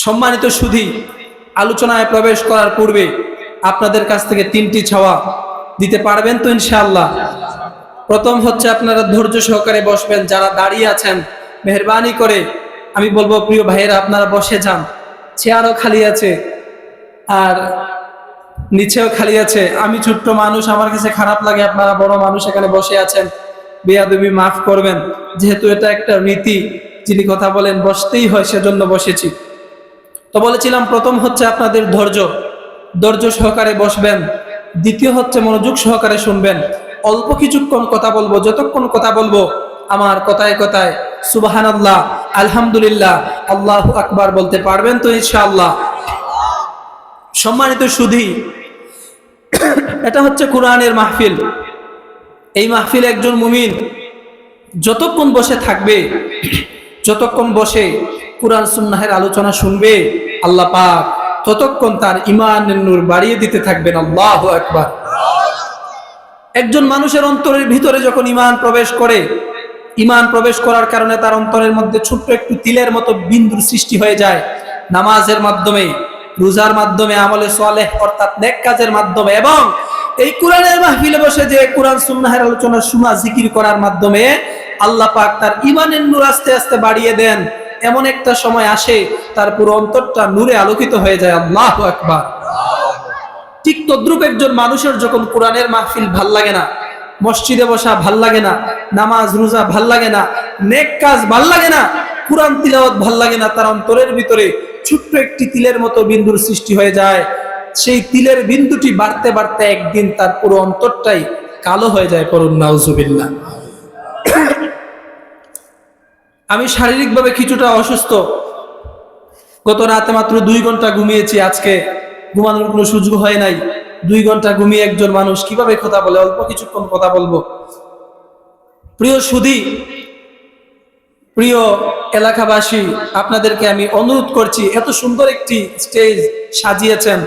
সম্মানিত সুধী, আলোচনায় প্রবেশ করার পূর্বে আপনাদের কাছ থেকে 3টি চাওয়া দিতে পারবেন তো ইনশাআল্লাহ? প্রথম হচ্ছে আপনারা ধৈর্য সহকারে বসবেন। যারা দাঁড়িয়ে আছেন মেহেরবানি করে আমি বলবো প্রিয় ভাইয়েরা আপনারা বসে যান। চেয়ারও খালি আছে আর নিচেও খালি আছে। আমি ছোট্ট মানুষ, আমার কাছে খারাপ লাগে, আপনারা বড় মানুষ এখানে বসে আছেন, বেয়াদবি মাফ করবেন। যেহেতু এটা একটা রীতি, যিনি কথা বলেন বসতেই হয়, সেজন্য বসেছি। তো বলেছিলাম প্রথম হচ্ছে আপনাদের ধৈর্য সহকারে বসবেন। দ্বিতীয় হচ্ছে মনোযোগ সহকারে শুনবেন। অল্প কিছুক্ষণ কথা বলবো, যতক্ষণ কথা বলবো আমার কথায় কথায় সুবহানাল্লাহ, আলহামদুলিল্লাহ, আল্লাহু আকবার বলতে পারবেন তো ইনশাআল্লাহ? সম্মানিত সুধী, এটা হচ্ছে কোরআনের মাহফিল। এই মাহফিল একজন মুমিন যতক্ষণ বসে থাকবে, যতক্ষণ বসে কুরআন সুন্নাহের আলোচনা শুনবে, আল্লাহ পাক ততক্ষণ তার ঈমানের নূর বাড়িয়ে দিতে থাকবেন। আল্লাহু আকবার। একজন মানুষের অন্তরের ভিতরে যখন ঈমান প্রবেশ করে, ঈমান প্রবেশ করার কারণে তার অন্তরের মধ্যে ছোট্ট একটু তিলের মতো বিন্দুর সৃষ্টি হয়ে যায়। নামাজের মাধ্যমে, রোজার মাধ্যমে, আমলে সালেহ অর্থাৎ নেক কাজের মাধ্যমে এবং এই কোরআনের মাহফিলে বসে যে কোরআন সুন্নাহের আলোচনা শোনা, জিকির করার মাধ্যমে আল্লাহ পাক তার ঈমানের নূর আস্তে আস্তে বাড়িয়ে দেন। এমন একটা সময় আসে তার পুরো অন্তরটা নূরে আলোকিত হয়ে যায়। আল্লাহু আকবার। ঠিক তদ্রূপ একজন মানুষের যখন কোরআনের মাহফিল ভাল লাগে না, মসজিদে বসা ভাল লাগে না, নামাজ রোজা ভাল লাগে না, নেক কাজ ভাল লাগে না, কোরআন তিলাওয়াত ভাল লাগে না, তার অন্তরের ভিতরে ছোট্ট একটি তিলের মতো বিন্দুর সৃষ্টি হয়ে যায়। সেই তিলের বিন্দুটি বাড়তে বাড়তে একদিন তার পুরো অন্তরটাই কালো হয়ে যায়। পড়ুন নাউজুবিল্লাহ। আমি শারীরিকভাবে কিছুটা অসুস্থ। গত রাতে মাত্র 2 ঘন্টা ঘুমিয়েছি। আজকে ঘুমানোর কোনো সুযোগ হয় নাই। 2 ঘন্টা ঘুমিয়ে একজন মানুষ কিভাবে কথা বলে? অল্প কিছুক্ষণ কথা বলবো। প্রিয় সুধী, প্রিয় এলাকাবাসী, আপনাদেরকে আমি অনুরোধ করছি, এত সুন্দর একটি স্টেজ সাজিয়েছেন,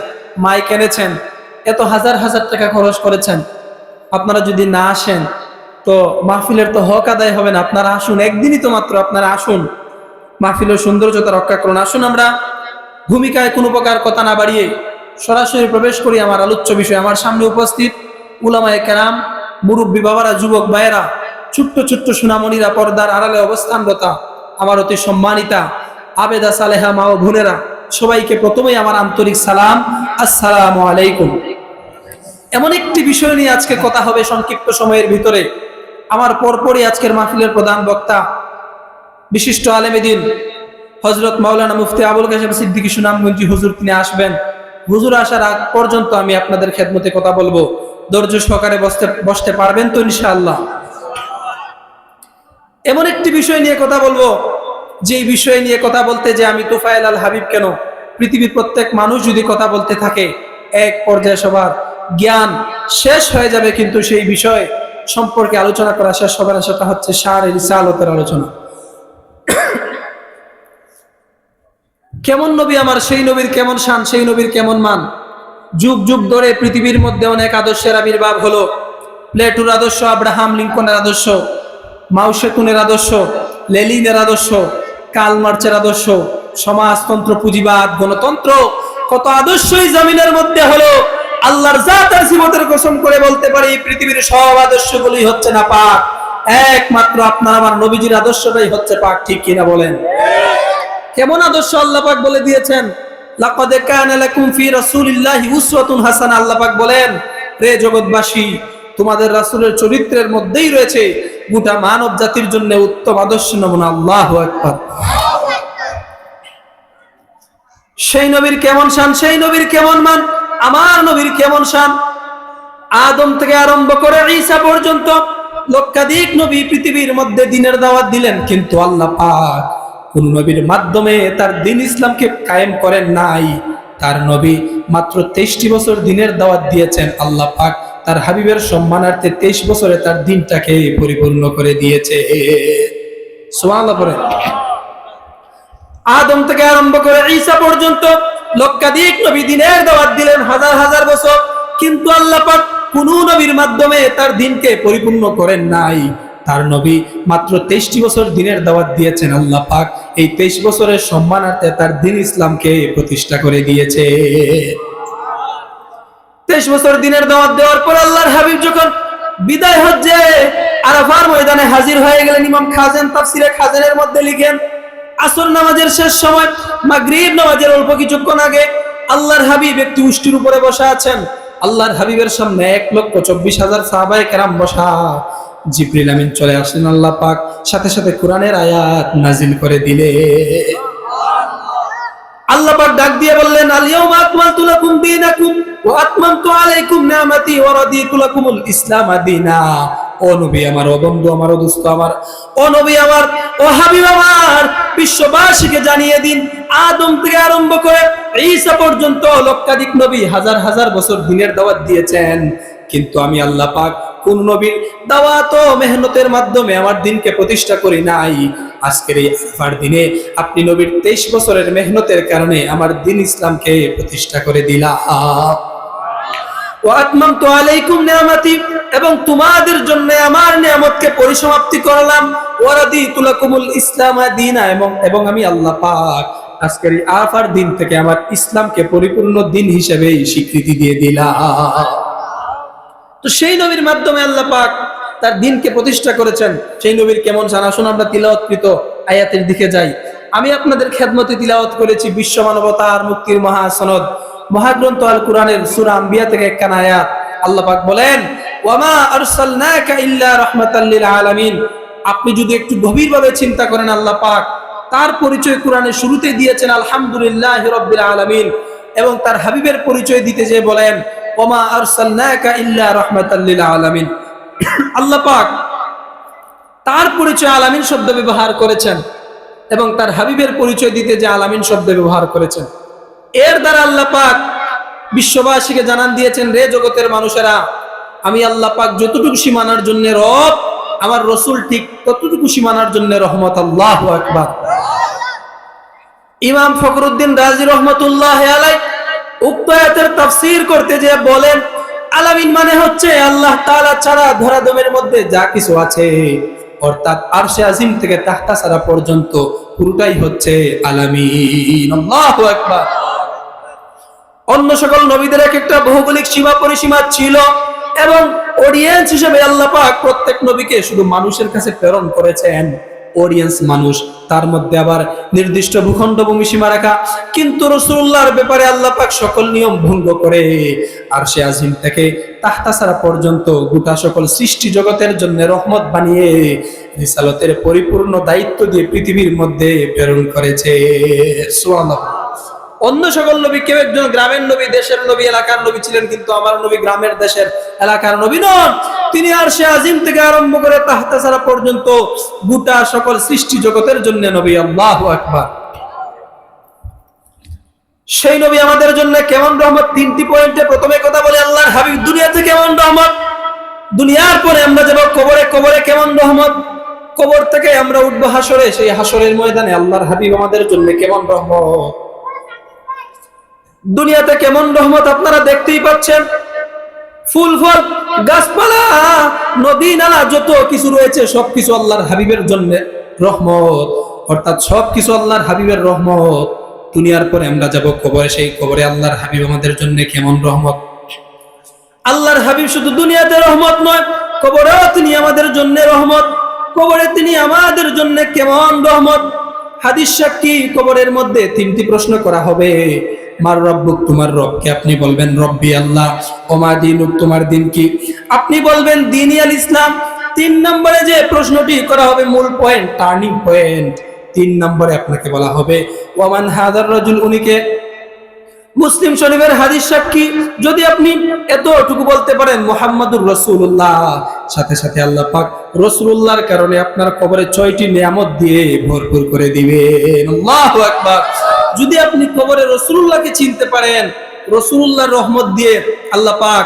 মাইক এনেছেন, এত হাজার হাজার টাকা খরচ করেছেন, আপনারা যদি না আসেন তো মাহফিলের তো হক আদায় হবে না। আপনারা আসুন, একদিনই তো মাত্র, আপনারা আসুন, মাহফিলের সৌন্দর্যতা রক্ষা করুন। আসুন আমরা ভূমিকায় কোনো প্রকার কথা না বাড়িয়ে সরাসরি প্রবেশ করি আমার আলোচ্য বিষয়। আমার সামনে উপস্থিত উলামায়ে কেরাম, মুরব্বী বাবারা, যুবক ভাইয়েরা, ছোট্ট ছোট্ট সোনামণিরা, পর্দার আড়ালে অবস্থানরতা আমার অতি সম্মানিতা আবেদা সালেহা মা ও বোনেরা, সবাইকে প্রথমেই আমার আন্তরিক সালাম, আসসালামু আলাইকুম। এমন একটি বিষয় নিয়ে আজকে কথা হবে সংক্ষিপ্ত সময়ের ভিতরে। আমার পরপরই আজকের মাহফিলের প্রধান বক্তা বিশিষ্ট আলেমে দ্বীন হযরত মাওলানা মুফতি আবুল কাশেম সিদ্দিকী সুনামগঞ্জি হুজুর, তিনি আসবেন। হুজুর আসার আগ পর্যন্ত আমি আপনাদের খেদমতে কথা বলবো। ধৈর্য সহকারে বসতে পারবেন তো ইনশাআল্লাহ? এমন একটি বিষয় নিয়ে কথা বলবো, যে বিষয় নিয়ে কথা বলতে যে আমি তোফায়েল আল হাবিব কেন, পৃথিবীর প্রত্যেক মানুষ যদি কথা বলতে থাকে, এক পর্যায়ে সবার জ্ঞান শেষ হয়ে যাবে, কিন্তু সেই বিষয় সম্পর্কে আলোচনা করা শেষ হবে না। সেটা হচ্ছে শার রিসালাতের আলোচনা। কেমন নবী আমার, সেই নবীর কেমন শান, সেই নবীর কেমন মান। যুগ যুগ ধরে পৃথিবীর মধ্যে অনেক আদর্শের আবির্ভাব হলো। প্লেটোর আদর্শ, আব্রাহাম লিঙ্কনের আদর্শ, মাও সেতুনের আদর্শ, লেনিনের আদর্শ, কার্ল মার্ক্সের আদর্শ, সমাজতন্ত্র, পুঁজিবাদ, গণতন্ত্র, কত আদর্শই জমিনের মধ্যে হলো। আল্লাহর জাত আর সিফাতের কসম করে বলতে পারি, পৃথিবীর সব আদর্শগুলোই হচ্ছে না পাক, একমাত্র আপনার আমার নবীজির আদর্শটাই হচ্ছে পাক। ঠিক কিনা বলেন? কেমন আদর্শ আল্লাহ পাক বলে দিয়েছেন, লাকাদ কানা লাকুম ফি রাসূলিল্লাহি উসওয়াতুন হাসানাহ। আল্লাহ পাক বলেন, রে জগৎবাসী, তোমাদের রাসূলের চরিত্রের মধ্যেই রয়েছে গোটা মানব জাতির জন্য উত্তম আদর্শ নমুনা। আল্লাহু আকবার। সেই নবীর কেমন শান, সেই নবীর কেমন মান, আমার নবীর কেমন শান। আদম থেকে আরম্ভ করে ঈসা পর্যন্ত লক্ষাধিক নবী পৃথিবীর মধ্যে দ্বীনের দাওয়াত দিলেন, কিন্তু আল্লাহ পাক কোন নবীর মাধ্যমে তার দ্বীন ইসলামকে কায়েম করেন নাই। তার নবী মাত্র 23টি বছর দ্বীনের দাওয়াত দিয়েছেন। আল্লাহ পাক তার হাবিবের সম্মানার্থে 23 বছরে তার দ্বীনটাকে পরিপূর্ণ করে দিয়েছে। সুবহানাল্লাহ পড়েন। আদম থেকে আরম্ভ করে ঈসা পর্যন্ত লক্ষাধিক নবী দ্বীনের দাওয়াত দিলেন, হাজার হাজার বছর, কিন্তু আল্লাহ পাক কোন নবীর মাধ্যমে তার দ্বীনকে পরিপূর্ণ করেন নাই। তার নবী মাত্র 23টি বছর দিনের দাওয়াত দিয়েছেন, আল্লাহ পাক এই 23 বছরের সম্মানার্থে তার দ্বীন ইসলামকে প্রতিষ্ঠা করে দিয়েছে। 23 বছর দিনের দাওয়াত দেওয়ার পর আল্লাহর হাবিব যখন বিদায় হজ্জে আরাফার ময়দানে হাজির হয়ে গেলেন, ইমাম খাজেন তাফসিরে খাজেনের মধ্যে লিখেন, আসর নামাজের শেষ সময়, মাগরিব নামাজের অল্প কিছুক্ষণ আগে আল্লাহর হাবিব একটি উষ্টির উপরে বসা আছেন। আল্লাহর হাবিবের সামনে 1,24,000 সাহাবায়ে কেরাম বসা। জিবরিল আমিন চলে আসলেন, আল্লাহ পাক সাথে সাথে কোরআনের আয়াত নাজিল করে দিলে। আল্লাহ পাক ডাক দিয়ে বললেন, আল-ইয়াউমা আকমালতু লাকুম দীনাকুম ওয়া আতমামতু আলাইকুম নি'মাতি ওয়া রাদিতু লাকুমুল ইসলাম দীনা। ও নবী আমার, ও বন্ধু আমার, ও দোস্ত আমার, ও নবী আমার, ও হাবিব আমার, বিশ্ববাসীকে জানিয়ে দিন, আদম থেকে আরম্ভ করে ঈসা পর্যন্ত লক্ষাধিক নবী হাজার হাজার বছর দিনের দাওয়াত দিয়েছেন, কিন্তু আমি আল্লাহ পাক কোন নবীর দাওয়াত ও মেহনতের মাধ্যমে আমার দিনকে প্রতিষ্ঠা করি নাই। আজকের এই আরাফার দিনে আপনি নবীর 23 বছরের মেহনতের কারণে আমার দিন ইসলামকে প্রতিষ্ঠা করে দিলাম। ওয়া আতমামতু আলাইকুম নি'মাতি, এবং তোমাদের জন্য আমার নিয়ামতকে পরিসমাপ্তি করলাম। ওয়া রাদিতু লাকুমুল ইসলাম দীনা, এবং আমি আল্লাহ পাক আজকের এই আরাফার দিন থেকে আমার ইসলামকে পরিপূর্ণ দিন হিসেবে স্বীকৃতি দিয়ে দিলাম। তো সেই নবীর মাধ্যমে আল্লাহ পাক তার দিনকে প্রতিষ্ঠা করেছেন। সেই নবীর কেমন জানাশোনা আমরা তিলাওয়াতকৃত আয়াতের দিকে যাই। আমি আপনাদের খেদমতে তিলাওয়াত করেছি বিশ্ব মানবতার মুক্তির মহাসনদ মহাগ্রন্থ আল কোরআনের সূরা আম্বিয়া থেকে একখানা আয়াত। আল্লাহ পাক বলেন, ওয়ামা আরসালনাকা ইল্লা রাহমাতাল লিল আলামিন। আপনি যদি একটু গভীরভাবে চিন্তা করেন, আল্লাহ পাক তার পরিচয় কোরআনের শুরুতে দিয়েছেন আলহামদুলিল্লাহি রাব্বিল আলামিন, এবং তার হাবিবের পরিচয় দিতে যেয়ে বলেন, ওমা আরসালনাকা ইল্লা রাহমাতাল লিল আলামিন। আল্লাহ পাক তার পরিচয় আলামিন শব্দ ব্যবহার করেছেন, এবং তার হাবিবের পরিচয় দিতে যে আলামিন শব্দ ব্যবহার করেছেন। এর দ্বারা আল্লাহ পাক বিশ্ববাসীকে জানান দিয়েছেন, রে জগতের মানুষেরা, আমি আল্লাহ পাক যতটুকু সীমানার জন্য রব, আমার রসুল ঠিক ততটুকু সীমানার জন্য রহমত। আল্লাহু আকবার। ইমাম ফখরুদ্দিন রাজি রহমতুল্লাহ আলাইহি উক্ত আয়াতের তাফসীর করতে যে বলেন, আলামিন মানে হচ্ছে আল্লাহ তাআলা ছাড়া ধরাধমের মধ্যে যা কিছু আছে, অর্থাৎ আরশে আজিম থেকে তাহতা সারা পর্যন্ত পুরোটাই হচ্ছে আলামিন। আল্লাহু আকবার। অন্য সকল নবীদের এক একটা ভৌগোলিক সীমা পরিসীমা ছিল, এবং অডিয়েন্স হিসেবে আল্লাহ পাক প্রত্যেক নবীকে শুধু মানুষের কাছে প্রেরণ করেছেন। অডিয়েন্স মানুষ, তার মধ্যে আবার নির্দিষ্ট ভূখণ্ড ভূমি সীমা রাখা। কিন্তু রাসূলুল্লাহর ব্যাপারে আল্লাহ পাক সকল নিয়ম ভঙ্গ করে আরশে আজিম থেকে তাহতা সারা পর্যন্ত গোটা সকল সৃষ্টি জগতের জন্য রহমত বানিয়ে রিসালতের পরিপূর্ণ দায়িত্ব দিয়ে পৃথিবীর মধ্যে প্রেরণ করেছে। সুবহানাল্লাহ। অন্য সকল নবী কেউ একজন গ্রামের নবী, দেশের নবী, এলাকার নবী ছিলেন, কিন্তু আমার নবী গ্রামের, দেশের, এলাকার নবী নন। তিনি আরশে আজিম থেকে আরম্ভ করে তাহতা সারা পর্যন্ত গোটা সকল সৃষ্টি জগতের জন্য নবী। আল্লাহু আকবার। সেই নবী আমাদের জন্য কেমন রহমত, 3টি পয়েন্টে প্রথমে কথা বলে আল্লাহর হাবিব দুনিয়াতে কেমন রহমত, দুনিয়ার পরে আমরা যাব কবরে, কবরে কেমন রহমত, কবর থেকে আমরা উঠবো হাসরে, সেই হাসরের ময়দানে আল্লাহর হাবিব আমাদের জন্য কেমন রহমত। দুনিয়াতে কেমন রহমত আপনারা দেখতেই পাচ্ছেন, ফুল ফল, গাছপালা, নদী নালা, যত কিছু রয়েছে সবকিছু আল্লাহর হাবিবের জন্য রহমত, অর্থাৎ সবকিছু আল্লাহর হাবিবের রহমত। দুনিয়ার পরে আমরা যাব কবরে, সেই কবরে আল্লাহর হাবিব আমাদের জন্য কেমন রহমত। আল্লাহর হাবিব শুধু দুনিয়াতে রহমত নয়, কবরেও তিনি আমাদের জন্য রহমত। কবরে তিনি আমাদের জন্য কেমন রহমত। হাদিস সাক্ষী, কবরের মধ্যে 3টি প্রশ্ন করা হবে। মার রব্বুক, তোমার রবকে আপনি বলবেন রব্বি আল্লাহ। ওমা দীনুক, তোমার দিন কি? আপনি বলবেন দীনি আল ইসলাম। 3 নম্বরে যে প্রশ্নটি করা হবে, মূল পয়েন্ট, টার্নিং পয়েন্ট, 3 নম্বরে আপনাকে বলা হবে ওয়ামান হাদার রাজুল, উনিকে। মুসলিম শরীফের হাদিস সাক্ষী, যদি আপনি এতটুকু বলতে পারেন মুহাম্মাদুর রাসূলুল্লাহ, সাথে সাথে আল্লাহ পাক রাসূলুল্লাহর কারণে আপনার কবরে 6টি নিয়ামত দিয়ে ভরপুর করে দিবেন। আল্লাহু আকবার। যদি আপনি কবরে রাসূলুল্লাহকে চিনতে পারেন, রাসূলুল্লাহর রহমত দিয়ে আল্লাহ পাক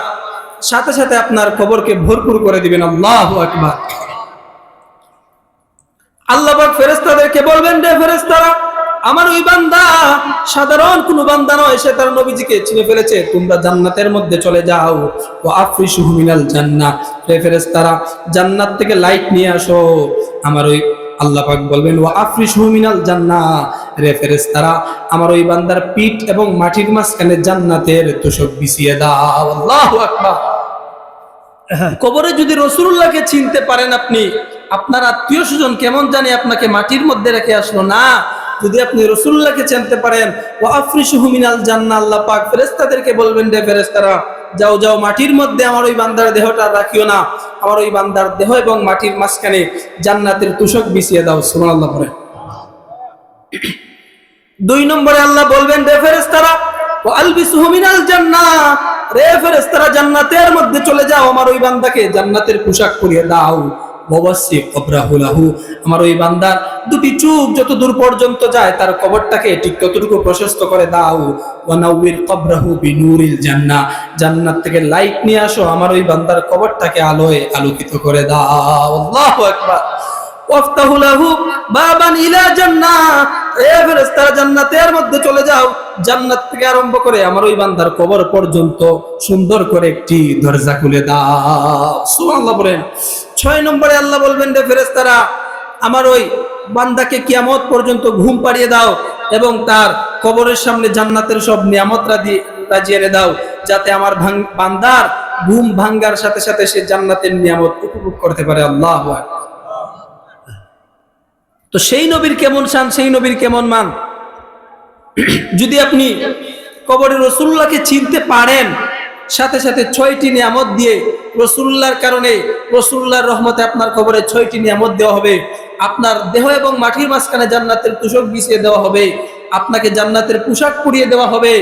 সাথে সাথে আপনার কবরকে ভরপুর করে দিবেন। আল্লাহু আকবার। আল্লাহ পাক ফেরেশতাদেরকে বলবেন, রে ফেরেশতারা, আমার ওই বান্দা সাধারণ কোনো বান্দা নয়, সে তার নবীজিকে চিনে ফেলেছে। তোমরা জান্নাতের মধ্যে চলে যাও, ওয়া আফরিশুহু মিনাল জান্নাহ, হে ফেরেশতারা জান্নাত থেকে লাইট নিয়ে আসো। আমার ওই আল্লাহ পাক বলবেন ওয়া আফরিশুহু মিনাল জান্নাহ, রে ফেরেশতারা আমার ওই বান্দার পিঠ এবং মাটির মাঝখানে জান্নাতের তোশক বিছিয়ে দাও। আল্লাহু আকবার। কবরে যদি রাসূলুল্লাহকে চিনতে পারেন আপনি, আপনার আত্মীয় স্বজন কেমন জানি আপনাকে মাটির মধ্যে রেখে আসলো না, যদি আপনি রাসূলুল্লাহকে চিনতে পারেন, ওয়া আফরিশুহু মিনাল জান্নাহ, আল্লাহ পাক ফেরেশতাদেরকে বলবেন রে ফেরেশতারা যাও যাও মাটির মধ্যে আমার ওই বান্দার দেহটা রাখিও না, আমার ওই বান্দার দেহ এবং মাটির মাঝখানে জান্নাতের তোশক বিছিয়ে দাও। সুবহানাল্লাহ পড়ে। 2 নম্বরে আল্লাহ বলবেন রে ফেরেশতারা ওয়া আলবিসুহু মিনাল জান্নাহ, রে ফেরেশতারা জান্নাতের মধ্যে চলে যাও, আমার ওই বান্দাকে জান্নাতের পোশাক পরিয়ে দাও। ওয়াসি কবরাহু লাহু, আমার ওই বান্দার দুটি চোখ যত দূর পর্যন্ত যায় তার কবরটাকে ঠিক ততটুকু প্রশস্ত করে দাও। ওয়া নাউবির কবরাহু বিনুরিল জান্নাহ, জান্নাত থেকে লাইট নিয়ে আসো, আমার ওই বান্দার কবরটাকে আলোয় আলোকিত করে দাও। আল্লাহু আকবার। ওয়াফতাহু লাহু বাবান ইলা জান্নাহ, এ ফেরেশতারা জান্নাতের মধ্যে চলে যাও, জান্নাত থেকে আরম্ভ করে আমার ওই বান্দার কবর পর্যন্ত সুন্দর করে একটি দরজা খুলে দাও। সুবহানাল্লাহ বলেন। 6 নম্বরে আল্লাহ বলবেন রে ফেরেশতারা আমার ওই বান্দাকে কিয়ামত পর্যন্ত ঘুম পাড়িয়ে দাও এবং তার কবরের সামনে জান্নাতের সব নিয়ামতরা দিয়ে রাজিয়ে দাও, যাতে আমার বান্দার ঘুম ভাঙ্গার সাথে সাথে সে জান্নাতের নিয়ামত উপভোগ করতে পারে। আল্লাহু আকবার। তো সেই নবীর কেমন শান, সেই নবীর কেমন মান, যদি আপনি কবরে রাসূলুল্লাহকে চিনতে পারেন, সাথে সাথে 6টি নিয়ামত দিয়ে রাসূলুল্লাহর কারণে রাসূলুল্লাহর রহমতে আপনার কবরে 6টি নিয়ামত দেওয়া হবে। আপনার দেহ এবং মাটির মাঝখানে জান্নাতের তোশক বিছিয়ে দেওয়া হবে, আপনাকে জান্নাতের পোশাক পরিয়ে দেওয়া হবে,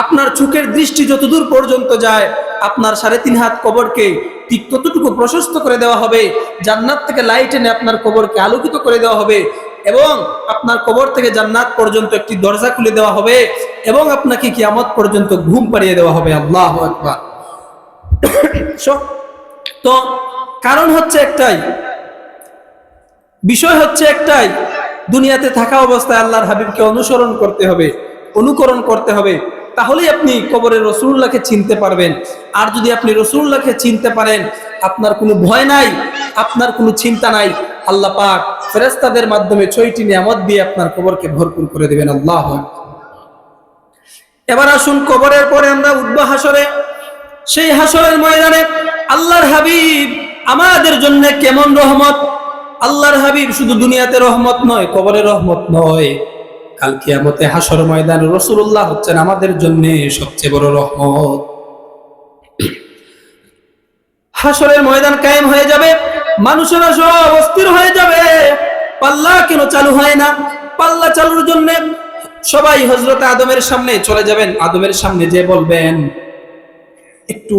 আপনার চোখের দৃষ্টি যতদূর পর্যন্ত যায় আপনার 3.5 হাত কবরকে ঠিক ততটুকু প্রশস্ত করে দেওয়া হবে, জান্নাত থেকে লাইট এনে আপনার কবরকে আলোকিত করে দেওয়া হবে এবং আপনার কবর থেকে জান্নাত পর্যন্ত একটি দরজা খুলে দেওয়া হবে এবং আপনাকে কিয়ামত পর্যন্ত ঘুম পাড়িয়ে দেওয়া হবে। আল্লাহু আকবার। তো কারণ হচ্ছে একটাই, বিষয় হচ্ছে একটাই, দুনিয়াতে থাকা অবস্থায় আল্লাহর হাবিবকে অনুসরণ করতে হবে, অনুকরণ করতে হবে, তাহলেই আপনি কবরের রাসূলুল্লাহকে চিনতে পারবেন। আর যদি আপনি রাসূলুল্লাহকে চিনতে পারেন, আপনার কোনো ভয় নাই, আপনার কোনো চিন্তা নাই, আল্লাহ পাক ফেরেশতাদের মাধ্যমে 6টি নিয়ামত দিয়ে আপনার কবরকে ভরপুর করে দিবেন। আল্লাহু আকবার। এবার আসুন কবরের পরে আমরা উঠবো হাসরে। সেই হাসরের ময়দানে আল্লাহর হাবিব আমাদের জন্য কেমন রহমত। আল্লাহর হাবিব শুধু দুনিয়াতে রহমত নয়, কবরে রহমত নয়, কাল কিয়ামতে হাসর ময়দানে রাসূলুল্লাহ হচ্ছেন আমাদের জন্য সবচেয়ে বড় রহমত। হাসরের ময়দান কায়েম হয়ে যাবে, মানুষেরা সব অস্থির হয়ে যাবে, পাল্লা কেন চালু হয় না? পাল্লা চালুর জন্য সবাই হযরত আদমের সামনে চলে যাবেন। আদমের সামনে যে বলবেন, একটু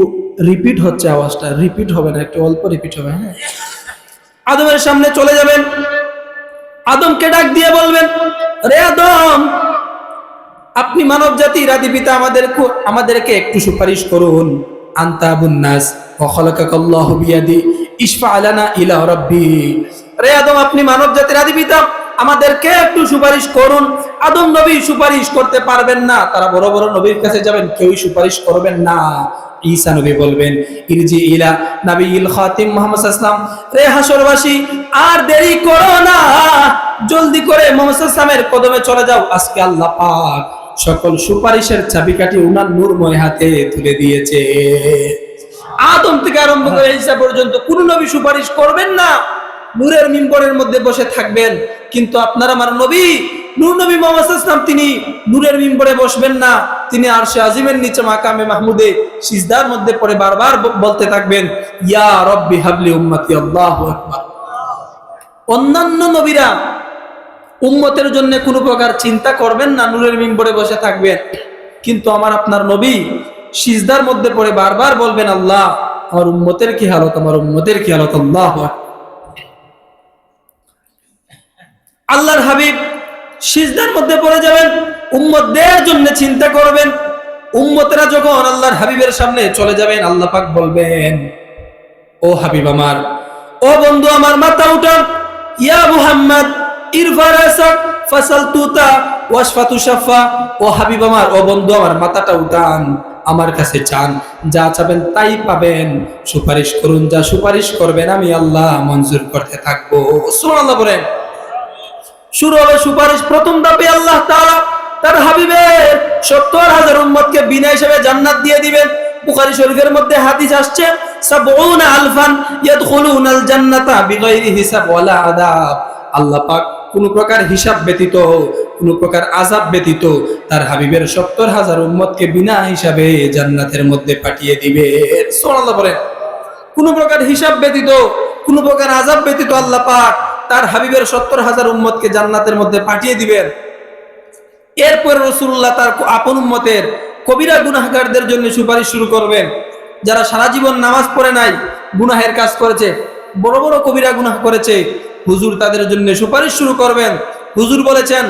রিপিট হচ্ছে আওয়াজটা, রিপিট হবে না, একটু অল্প রিপিট হবে। হ্যাঁ, আদমের সামনে চলে যাবেন, আদমকে ডাক দিয়ে বলবেন, রে আদম, আপনি মানব জাতির আদি পিতা, আমাদেরকে একটু সুপারিশ করুন। আনতা আবুন নাস ওয়া খালাকাকাল্লাহু বিয়াদি ইশফা লানা ইলা রাব্বি। রে আদম, আপনি মানব জাতির আদি পিতা, আমাদেরকে একটু সুপারিশ করুন। আদম নবী সুপারিশ করতে পারবেন না, তারা বড় বড় নবীর কাছে যাবেন, কেউই সুপারিশ করবেন না। ঈসা নবী বলবেন, ইরজি ইলা নবিয়িল খাতিম মুহাম্মদ সাল্লাল্লাহু আলাইহি ওয়াসাল্লাম, রে হাসরবাসী আর দেরি করো না, জলদি করে মুহাম্মদ সাল্লাল্লাহু আলাইহি ওয়াসাল্লামের কদমে চলে যাও। আজকে আল্লাহ পাক সকল সুপারিশের চাবিকাঠি উনার নূরময় হাতে তুলে দিয়েছে। আদম থেকে আরম্ভ করে ঈসা পর্যন্ত কোন নবী সুপারিশ করবেন না, নূরের মিম্বরের মধ্যে বসে থাকবেন। কিন্তু আপনার আমার নবী নূর নবী মুহাম্মদ সাল্লাল্লাহু আলাইহি ওয়াসাল্লাম, তিনি নূরের মিম্বরে বসবেন না, তিনি আরশে আজিমের নিচে মাকামে মাহমুদে সিজদার মধ্যে পড়ে বারবার বলতে থাকবেন, ইয়া রাব্বি হাবলি উম্মতি। আল্লাহু আকবার। অন্যান্য নবীরা উম্মতের জন্য কোনো প্রকার চিন্তা করবেন না, নূরের মিম্বরে বসে থাকবেন, কিন্তু আমার আপনার নবী সিজদার মধ্যে পড়ে বারবার বলবেন, আল্লাহ আমার উম্মতের কি হালত, আমার উম্মতের কি হালত। আল্লাহু আকবার। আল্লাহর হাবিব সিজদার মধ্যে পড়ে যাবেন, উম্মতদের জন্য চিন্তা করবেন। উম্মতেরা যখন আল্লাহর হাবিবের সামনে চলে যাবেন, আল্লাহ পাক বলবেন, ও হাবিব আমার, ও বন্ধু আমার, মাথা উঠান, ইয়া মুহাম্মদ ইরফা রাসাক ফাসাল তুতা ওয়াশফাতু শাফা, ও হাবিব আমার, ও বন্ধু আমার, মাথাটা উঠান, আমার কাছে চান, যা চাবেন তাই পাবেন, সুপারিশ করুন, যা সুপারিশ করবেন আমি আল্লাহ মঞ্জুর করতে থাকবো। সুবহানাল্লাহ বলেন। শুরু হবে সুপারিশ। প্রথম ধাপে আল্লাহ তাআলা তার হাবিবের 70,000 উম্মতকে বিনা হিসাবে জান্নাত দিয়ে দিবেন। বুখারী শরীফের মধ্যে হাদিস আসছে, 70 আলফান ইয়াদখুলুনাল জান্নাতা বিগাইরি হিসাব ওয়ালা আযাব। আল্লাহ পাক কোন প্রকার হিসাব ব্যতীত, কোন প্রকার আযাব ব্যতীত তার হাবিবের 70,000 উম্মতকে বিনা হিসাবে জান্নাতের মধ্যে পাঠিয়ে দিবেন। সুবহানাল্লাহ বলেন। কোন প্রকার হিসাব ব্যতীত, কোন প্রকার আযাব ব্যতীত আল্লাহ পাক তার হাবিবের 70,000 উম্মতকে জান্নাতের মধ্যে পাঠিয়ে দিবেন। এরপর রাসূলুল্লাহ তার আপন উম্মতের কবিরা গুনাহগারদের জন্য সুপারিশ শুরু করবেন। যারা সারা জীবন নামাজ পড়ে নাই, গুনাহের কাজ করেছে, বড় বড় কবিরা গুনাহ করেছে, হুজুর তাদের জন্য সুপারিশ শুরু করবেন। হুজুর বলেছেন,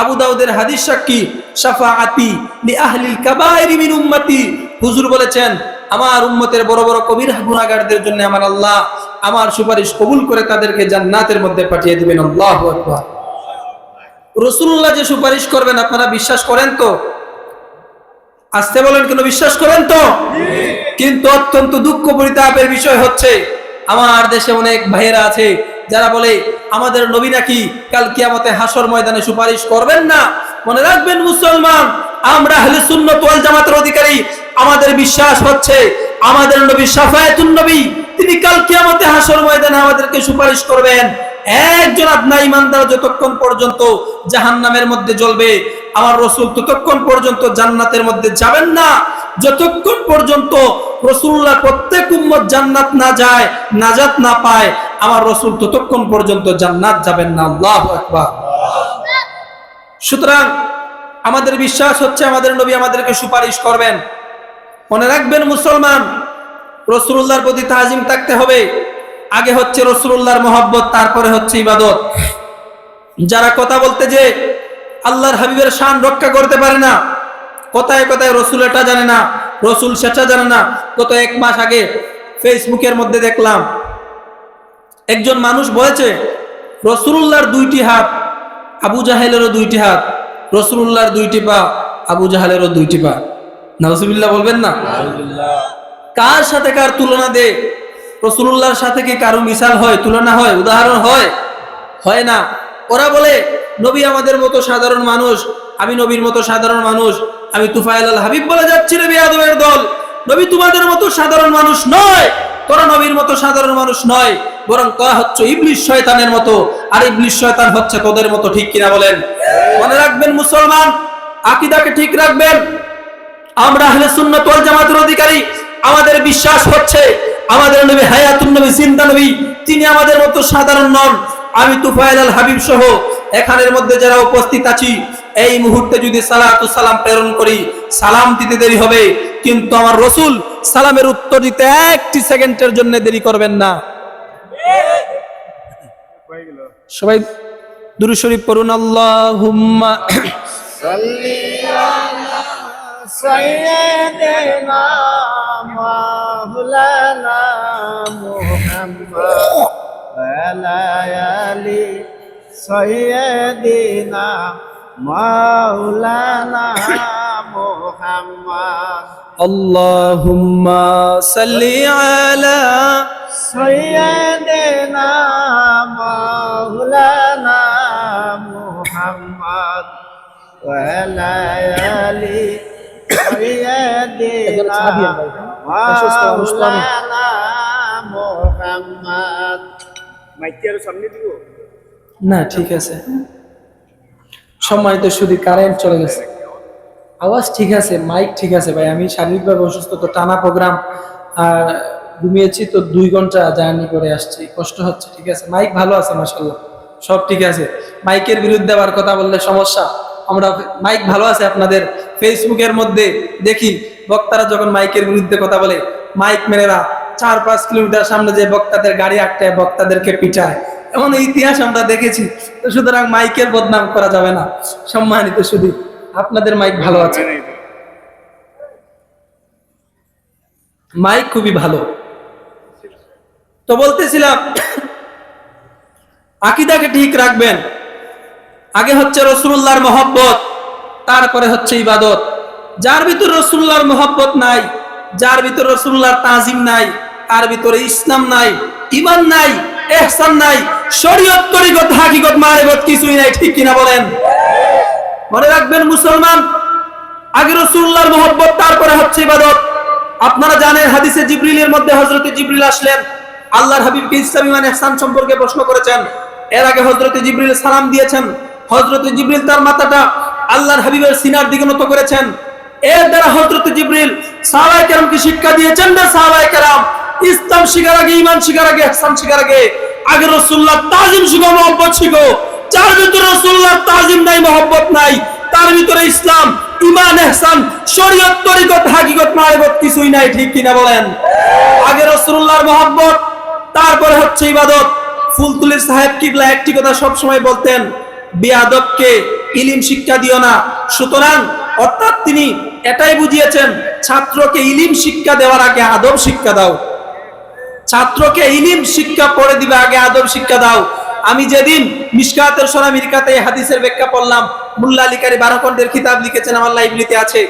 আবু দাউদের হাদিস সাক্ষী, শাফাআতি লি আহলিল কাবাইরি মিন উম্মতি। হুজুর বলেছেন, আমার উম্মতের বড় বড় কবিরা গুনাহগারদের জন্য আমার আল্লাহ আমার সুপারিশ কবুল করে তাদেরকে জান্নাতের মধ্যে পাঠিয়ে দিবেন। আল্লাহু আকবার। রাসূলুল্লাহ যে সুপারিশ করবেন আপনারা বিশ্বাস করেন তো? আসতে বলেন, কেন বিশ্বাস করেন তো? কিন্তু অত্যন্ত দুঃখ পরিতাপের বিষয় হচ্ছে, আমার দেশে অনেক ভাইয়েরা আছে যারা বলে আমাদের নবী নাকি কাল কিয়ামতে হাসর ময়দানে সুপারিশ করবেন না। মনে রাখবেন মুসলমান, আমরা আহলে সুন্নাত ওয়াল জামাতের অধিকারী, আমাদের বিশ্বাস হচ্ছে আমাদের নবী শাফায়াতুন নবী, তিনি কাল কিয়ামতে হাসর ময়দানে আমাদেরকে সুপারিশ করবেন। একজন আপনা ঈমানদার যতক্ষণ পর্যন্ত জাহান্নামের মধ্যে জ্বলবে, আমার রাসূল ততক্ষণ পর্যন্ত জান্নাতের মধ্যে যাবেন না। যতক্ষণ পর্যন্ত রাসূলুল্লাহ প্রত্যেক উম্মত জান্নাত না যায়, নাজাত না পায়, আমার রাসূল ততক্ষণ পর্যন্ত জান্নাত যাবেন না। আল্লাহু আকবার। সুতরাং আমাদের বিশ্বাস হচ্ছে আমাদের নবী আমাদেরকে সুপারিশ করবেন। মনে রাখবেন মুসলমান, রাসূলুল্লাহর প্রতি তাজিম থাকতে হবে। আগে হচ্ছে রাসূলুল্লাহর মহব্বত, তারপরে হচ্ছে ইবাদত। যারা কথা বলতে যে আল্লাহর হাবিবের শান রক্ষা করতে পারে না, কথায় কথায় রাসূল এটা জানে না, রাসূল সেটা জানে না। গত 1 মাস আগে ফেসবুকের মধ্যে দেখলাম একজন মানুষ বলেছে রাসূলুল্লাহর 2টি হাত, আবু জাহেলেরও 2টি হাত, রাসূলুল্লাহর 2টি পা, আবু জাহেলেরও 2টি পা। নাউজুবিল্লাহ বলবেন না? কার সাথে কার তুলনা দে? রাসূলুল্লাহর সাথে কি কারো মিসাল হয়, তুলনা হয়, উদাহরণ হয়? হয় না। ওরা বলে নবী আমাদের মতো সাধারণ মানুষ, আমি নবীর মতো সাধারণ মানুষ। আমি তুফাইল আল হাবিব বলে যাচ্ছি রে বেয়াদবের দল, নবী তোমাদের মতো সাধারণ মানুষ নয়, তোরা নবীর মতো সাধারণ মানুষ নয়, বরং তোরা হচ্ছে ইবলিস শয়তানের মতো, আর ইবলিস শয়তান হচ্ছে তোদের মতো। ঠিক কিনা বলেন? মনে রাখবেন মুসলমান, আকীদাকে ঠিক রাখবেন। আমরা আহলে সুন্নাত ওয়াল জামাতের অধিকারী, আমাদের বিশ্বাস হচ্ছে আমাদের নবী হায়াতুন নবী, জিন্দা নবী, তিনি আমাদের মতো সাধারণ নন। আমি তুফাইল আল হাবিব সহ এখানের মধ্যে যারা উপস্থিত আছি, এই মুহূর্তে যদি সালাতু সালাম প্রেরণ করি, সালাম দিতে দেরি হবে, কিন্তু আমার রাসূল সালামের উত্তর দিতে 1 সেকেন্ডের জন্য দেরি করবেন না। সবাই দুরূদ শরীফ পড়ুন। আল্লাহুম্মা সাল্লি আলা সাইয়্যিদিনা মাওলানা মুহাম্মদ ওয়া আলা আলি সাইয়্যিদিনা মাওলানা মুহাম্মদ। আল্লাহুম্মা সাল্লি আলা সাইয়্যিদিনা মাওলানা মুহাম্মদ ওয়া আলা আলি সাইয়্যিদিনা মাওলানা মুহাম্মদ। মাইক আর সামনে দিব না? ঠিক আছে। সম্মানিত শুধু কারেন্ট চলে গেছে, আওয়াজ ঠিক আছে, মাইক ঠিক আছে ভাই। আমি শারীরিকভাবে অসুস্থ, তো টানা প্রোগ্রাম, আর ঘুমিয়েছি তো 2 ঘন্টা জার্নি করে আসছি, কষ্ট হচ্ছে। ঠিক আছে, মাইক ভালো আছে মাশাআল্লাহ, সব ঠিক আছে। মাইকের বিরুদ্ধে আবার কথা বললে সমস্যা। আমরা মাইক ভালো আছে। আপনাদের ফেসবুকের মধ্যে দেখি বক্তারা যখন মাইকের বিরুদ্ধে কথা বলে, মাইক মেরেরা 4-5 কিলোমিটার সামনে যে বক্তাদের গাড়ি আটকায় বক্তাদেরকে পিটায়, এমন ইতিহাস আমরা দেখেছি। তো সুতরাং মাইকের বদনাম করা যাবে না। সম্মানিত শুধু আপনাদের মাইক ভালো আছে, মাইক খুবই ভালো। তো বলতেছিলাম আকীদাকে ঠিক রাখবেন। আগে হচ্ছে রাসূলুল্লাহর মহব্বত, তারপরে হচ্ছে ইবাদত। যার ভিতর রাসূলুল্লাহর মহব্বত নাই, যার ভিতর রাসূলুল্লাহর তাজিম নাই, তার ভিতরে ইসলাম নাই, ঈমান নাই, ইহসান নাই, শরীয়ত তরিকত হাকিকত মারিফত কিছুই নাই, ঠিক কিনা বলেন? মনে রাখবেন মুসলমান, আগে রাসূলুল্লাহর মহব্বত, তারপরে হচ্ছে ইবাদত। আপনারা জানেন হাদিসে জিবরিলের মধ্যে হযরতে জিবরিল আসলেন, আল্লাহর হাবিবকে ইসলাম ঈমান ইহসান সম্পর্কে প্রশ্ন করেছেন। এর আগে হযরতে জিবরিল সালাম দিয়েছেন। হযরতে জিবরিল তার মাথাটা আল্লাহর হাবিবের সিনার দিকে নত করেছেন। এর দ্বারা হযরতে জিবরিল সাহাবায়ে কেরামকে শিক্ষা দিয়েছেন না, সাহাবায়ে কেরাম ইসলাম শিখার আগে, ঈমান শিখার আগে, ইহসান শিখার আগে রাসূলুল্লাহ তাজিম শিখো, মহব্বত শিখো। যার ভিতরে রাসূলুল্লাহ তাজিম নাই, মহব্বত নাই, তার ভিতরে ইসলাম, ঈমান, ইহসান, শরীয়ত তরিকত হাকিকত মারিফত কিছুই নাই, ঠিক কিনা বলেন? আগে রাসূলুল্লাহর মহব্বত, তারপরে হচ্ছে ইবাদত। ফুলতুলির সাহেব কিবলা একটি কথা সব সময় বলতেন, বেয়াদবকে ইলম শিক্ষা দিও না। সুতরাং অর্থাৎ তিনি এটাই বুঝিয়েছেন, ছাত্রকে ইলম শিক্ষা দেওয়ার আগে আদব শিক্ষা দাও। ছাত্রকে ইলম শিক্ষা পড়ে দিবে, আগে আদব শিক্ষা দাও। আমি যেদিন মিশকাতুল সরামিরকাতে এই হাদিসের ব্যাখ্যা পড়লাম, মুল্লা আলী কারি 12 খণ্ডের কিতাব লিখেছেন, আমার লাইব্রেরিতে আছে।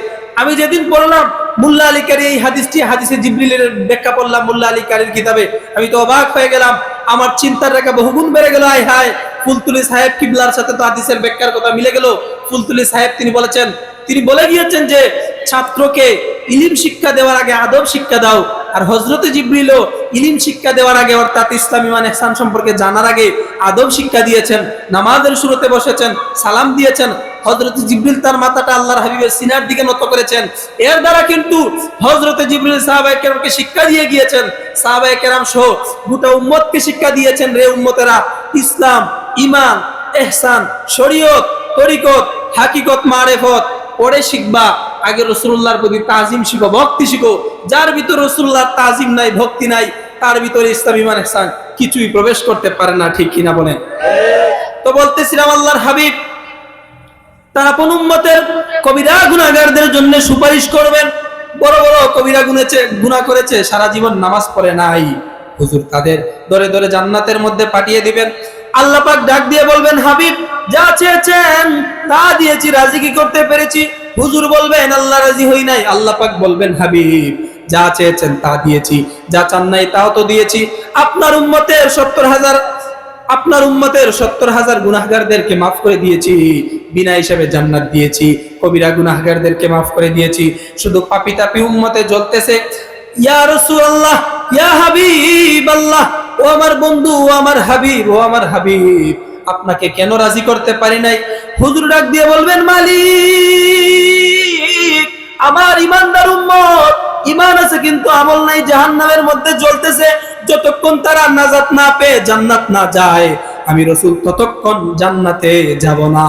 আমি যেদিন পড়লাম মুল্লা আলী কারি এই হাদিসটি, হাদিসে জিবরিলের ব্যাখ্যা পড়লাম মুল্লা আলী কারির কিতাবে, আমি তো অবাক হয়ে গেলাম। আমার চিন্তার রেখা বহুগুণ বেড়ে গেল। আয় হায়, ফুলতুলি সাহেব কিবলার সাথে তো হাদিসের ব্যাখ্যার কথা মিলে গেল। ফুলতুলি সাহেব তিনি বলেছেন, তিনি বলে গিয়েছেন যে ছাত্রকে ইলম শিক্ষা দেওয়ার আগে আদব শিক্ষা দাও। আর হযরতে জিবরিলও ইলম শিক্ষা দেওয়ার আগে, অর্থাৎ ইসলাম ঈমান ইহসান সম্পর্কে জানার আগে আদব শিক্ষা দিয়েছেন। নামাজের শুরুতে বসেছেন, সালাম দিয়েছেন। হযরতে জিবরিল তার মাথাটা আল্লাহর হাবিবের সিনার দিকে নত করেছেন। এর দ্বারা কিন্তু হযরতে জিবরিল সাহাবায়ে কেরামকে শিক্ষা দিয়ে গিয়েছেন, সাহাবায়ে কেরাম সহ গোটা উম্মতকে শিক্ষা দিয়েছেন, রে উম্মতেরা, ইসলাম, ঈমান, ইহসান, শরীয়ত তরিকত হাকিকত মারিফত পরে শিখবা, আগে রাসূলুল্লাহর প্রতি তাজিম শিখো, ভক্তি শিখো। যার ভিতর রাসূলুল্লাহর তাজিম নাই, ভক্তি নাই, তার ভিতরে ইসলাম ঈমান ইহসান কিছুই প্রবেশ করতে পারে না, ঠিক কিনা বলেন? তো বলতেছিলাম, আল্লাহর হাবিব তার আপন উম্মতের কবিরা গুনাহগারদের জন্য সুপারিশ করবেন। বড় বড় কবিরা গুনাহ করেছে, সারা জীবন নামাজ পড়ে নাই, হুজুর তাদের ধরে ধরে জান্নাতের মধ্যে পাঠিয়ে দিবেন। আল্লাহ পাক ডাক দিয়ে বলবেন, হাবিব যা চেয়েছেন তা দিয়েছি, রাজি কি করতে পেরেছি? হুজুর বলবেন, আল্লাহ রাজি হই নাই। আল্লাহ পাক বলবেন, হাবিব যা চেয়েছেন তা দিয়েছি, যা চান নাই তাও তো দিয়েছি। আপনার উম্মতের 70,000 গুনাহগারদেরকে মাফ করে দিয়েছি, বিনা হিসাবে জান্নাত দিয়েছি। কবিরা গুনাহগারদেরকে মাফ করে দিয়েছি। শুধু পাপী তাপী উম্মতে জ্বলতেছে, ইয়া রাসূলুল্লাহ, ইয়া হাবিবাল্লাহ, ও আমার বন্ধু, ও আমার হাবিব, ও আমার হাবিব, আপনাকে কেন রাজি করতে পারি নাই? হুজুর ডাক দিয়ে বলবেন, মালিক আমার ইমানদার উম্মত, ঈমান আছে কিন্তু আমল নাই, জাহান্নামের মধ্যে জ্বলতেছে। যতক্ষণ তারা নাজাত না পেয়ে জান্নাত না যায়, আমি রাসূল ততক্ষণ জান্নাতে যাব না।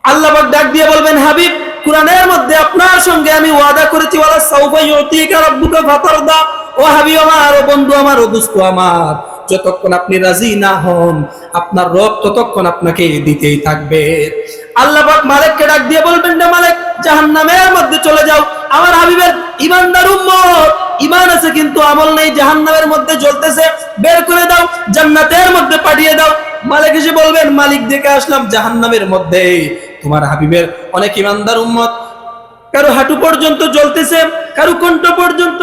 আল্লাহ পাক ডাক দিয়ে বলবেন, হাবিব কুরআনের মধ্যে আপনার সঙ্গে আমি ওয়াদা করেছি, ওয়ালা সাউফা ইউতিকা রাব্বুকা ফাতারদা। ও হাবিব আমার, ও বন্ধু আমার, ও দোস্ত আমার, যতক্ষণ আপনি রাজি না হন আপনার রব ততক্ষণ আপনাকে দিতেই থাকবে। আল্লাহ পাক মালিককে ডাক দিয়ে বলবেন, না মালিক জাহান্নামের মধ্যে চলে যাও, আমার হাবিবের ইমানদার উম্মত, ঈমান আছে কিন্তু আমল নেই, জাহান্নামের মধ্যে জ্বলতেছে, বের করে দাও, জান্নাতের মধ্যে পাঠিয়ে দাও। মালিক এসে বলবেন, মালিক দেখে আসলাম জাহান্নামের মধ্যে তোমার হাবিবের অনেক ইমানদার উম্মত, কারো হাঁটু পর্যন্ত জ্বলতেছে, কারো কণ্ঠ পর্যন্ত,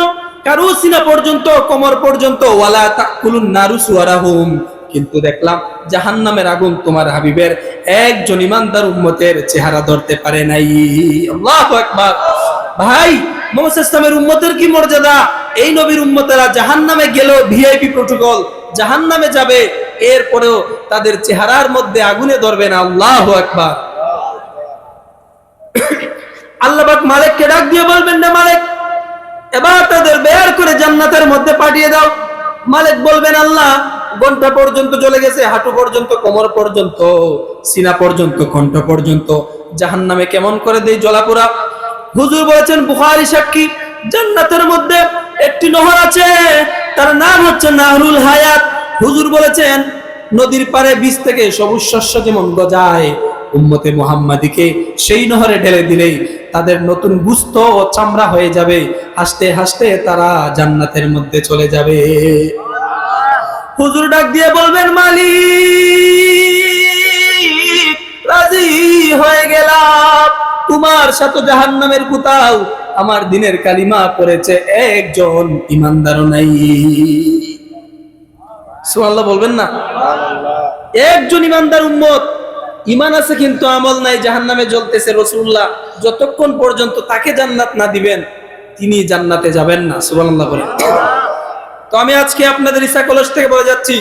কারো সিনা পর্যন্ত, কোমর পর্যন্ত, ওয়ালা তাকুলুন নারু সুয়ারাহুম, কিন্তু দেখলাম জাহান্নামের আগুন তোমার হাবিবের একজন ইমানদার উম্মতের চেহারা ধরতে পারে নাই। আল্লাহু আকবার। ভাই মুহাম্মদ ইসলামের উম্মতের কি মর্যাদা! এই নবীর উম্মতেরা জাহান্নামে গেল, ভিআইপি প্রটোকল, জাহান্নামে যাবে, এরপরেও তাদের চেহারার মধ্যে আগুনে ধরবে না। আল্লাহু আকবার। আল্লাহ পাক মালিককে ডাক দিয়ে বলবেন, না মালিক এবার তাদের বের করে জান্নাতের মধ্যে পাঠিয়ে দাও। মালিক বলবেন, আল্লাহ ঘন্টা পর্যন্ত চলে গেছে, হাঁটু পর্যন্ত, কোমর পর্যন্ত, সিনা পর্যন্ত, কণ্ঠ পর্যন্ত, জাহান্নামে কেমন করে দেই জ্বলাপোড়া। হুজুর বলেছেন, বুখারী সাক্ষী, জান্নাতের মধ্যে একটি নহর আছে, তার নাম হচ্ছে নাহরুল হায়াত। হুজুর বলেছেন, নদীর পারে বীজ থেকে সবুজ শস্য যেমন গজায়, উম্মতে মুহাম্মাদিকে সেই নহরে ঢেলে দিলেই তাদের নতুন গুস্ত ও চামড়া হয়ে যাবে, হাসতে হাসতে তারা জান্নাতের মধ্যে চলে যাবে। হুজুর ডাক দিয়ে বলবেন, মালিক রাজি হয়ে গেলাম। তোমার সাথে জাহান্নামের কোথাও আমার দিনের কালিমা পড়েছে একজন ইমানদারও নাই। সুবহানাল্লাহ বলবেন না? একজন ইমানদার উম্মত ইমান আছে কিন্তু আমল নাই, জাহান্নামে জ্বলতেছে। রাসূলুল্লাহ যতক্ষণ পর্যন্ত তাকে জান্নাত না দিবেন তিনি জান্নাতে যাবেন না। সুবহানাল্লাহ বলেন। তো আমি আজকে আপনাদের ঈসা কলেজ থেকে বলে যাচ্ছি,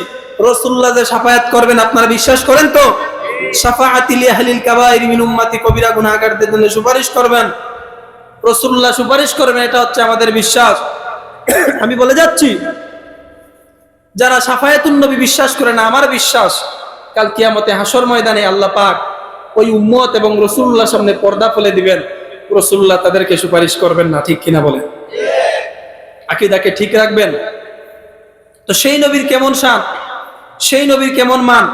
রাসূলুল্লাহ যে শাফায়াত করবেন আপনারা বিশ্বাস করেন তো? শাফাআতি লিআহলিল কাবাইর মিন উম্মতি, কবিরা গুনাহগারদের জন্য সুপারিশ করবেন, রাসূলুল্লাহ সুপারিশ করবেন, এটা হচ্ছে আমাদের বিশ্বাস। আমি বলে যাচ্ছি যারা শাফায়াতুন নবী বিশ্বাস করে না, আমার বিশ্বাস কাল কিয়ামতে হাসর ময়দানে আল্লাহ পাক ওই উম্মত এবং রাসূলুল্লাহর সামনে পর্দা ফেলে দিবেন, রাসূলুল্লাহ তাদেরকে সুপারিশ করবেন না। ঠিক কিনা বলেন? আকীদাকে ঠিক রাখবেন। তো সেই নবীর কেমন শান, সেই নবীর কেমন মান,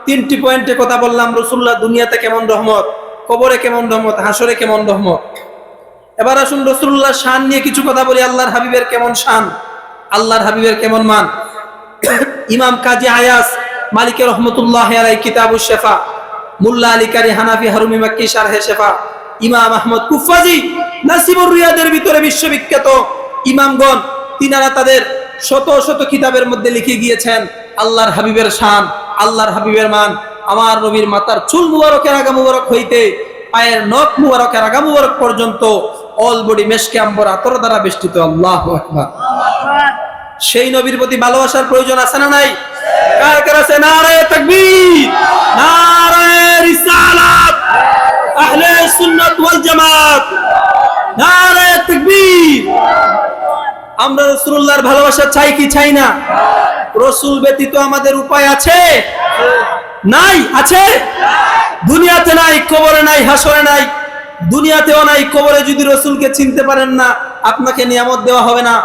তিনটি পয়েন্টে কথা বললাম। রাসূলুল্লাহ দুনিয়াতে কেমন রহমত, কবরে কেমন রহমত, হাসরে কেমন রহমত। এবার আসুন রাসূলুল্লাহ শান নিয়ে কিছু কথা বলি। আল্লাহর হাবিবের কেমন শান, আল্লাহর হাবিবের কেমন মান। ইমাম কাজী আয়াস মালিক রহমতুল্লাহ আলাইহি কিতাবুশ শিফা, মুল্লা আলী কারি হানাফি হারুমি মাক্কি শারহে শিফা, ইমাম আহমদ কুফাজি নাসিবুর রিয়াদের ভিতরে বিশ্ববিখ্যাত ইমামগণ, তিনারা তাদের শত শত কিতাবের মধ্যে লিখে গিয়েছেন আল্লাহর হাবিবের শান, আল্লাহর হাবিবের মান। আমার নবীর মাথার চুল মুবারকের আগা মুবারক হইতে পায়ের নখ মুবারকের আগা মুবারক পর্যন্ত অল বডি মেশকে আম্বর আতর দ্বারা বেষ্টিত। আল্লাহু আকবার। সেই নবীর প্রতি ভালোবাসার প্রয়োজন আছে না নাই? কার কার আছে? নারে তাকবীর, নারে রিসালাত, আহলে সুন্নাত ওয়াল জামাত, নারে তাকবীর। আমরা রাসূলুল্লাহর ভালোবাসা চাই কি চাই না? রাসূল ব্যতীত আমাদের উপায় আছে? নাই। আছে? দুনিয়াতে নাই, কবরে নাই, হাসরে নাই। দুনিয়াতেও নাই, কবরে যদি রাসূলকে চিনতে পারেন না আপনাকে নিয়ামত দেওয়া হবে না,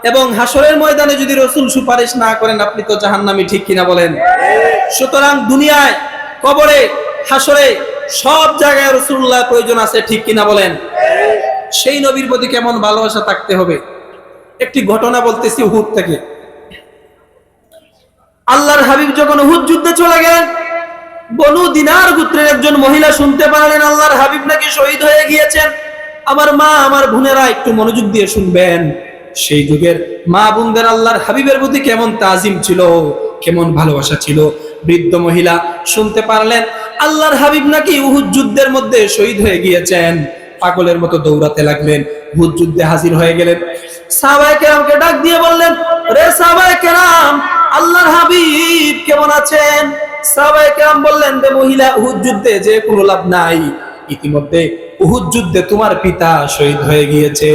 এবং হাসরের ময়দানে যদি রাসূল সুপারিশ না করেন আপনি তো জাহান্নামী। ঠিক কিনা বলেন? সুতরাং দুনিয়ায়, কবরে, হাসরে সব জায়গায় রাসূলুল্লাহ প্রয়োজন আছে। ঠিক কিনা বলেন? সেই নবীর প্রতি কেমন ভালোবাসা থাকতে হবে। একটি ঘটনা বলতেছি উহুদ থেকে। আল্লাহর হাবিব যখন উহুদ যুদ্ধে চলে গেলেন, বনু দিনার গোত্রের একজন মহিলা শুনতে পারলেন আল্লাহর হাবিব নাকি শহীদ হয়ে গিয়েছেন। আমার মা, আমার বোনেরা একটু মনোযোগ দিয়ে শুনবেন। সেই যুগের মা বোনদের আল্লাহর হাবিবের প্রতি কেমন তাজিম ছিল, কেমন ভালোবাসা ছিল। বৃদ্ধ মহিলা শুনতে পারলেন আল্লাহর হাবিব নাকি উহুদ যুদ্ধের মধ্যে শহীদ হয়ে গিয়েছেন। পাগলের মতো দৌড়াতে লাগলেন, উহুদ যুদ্ধে হাজির হয়ে গেলেন। সাহাবায়ে কেরামকে ডাক দিয়ে বললেন, রে সাহাবায়ে কেরাম, আল্লাহর হাবিব কেমন আছেন? সাহাবায়ে কেরাম বললেন, রে মহিলা, উহুদ যুদ্ধে যে কোনো লাভ নাই, ইতিমধ্যে উহুদ যুদ্ধে তোমার পিতা শহীদ হয়ে গিয়েছে।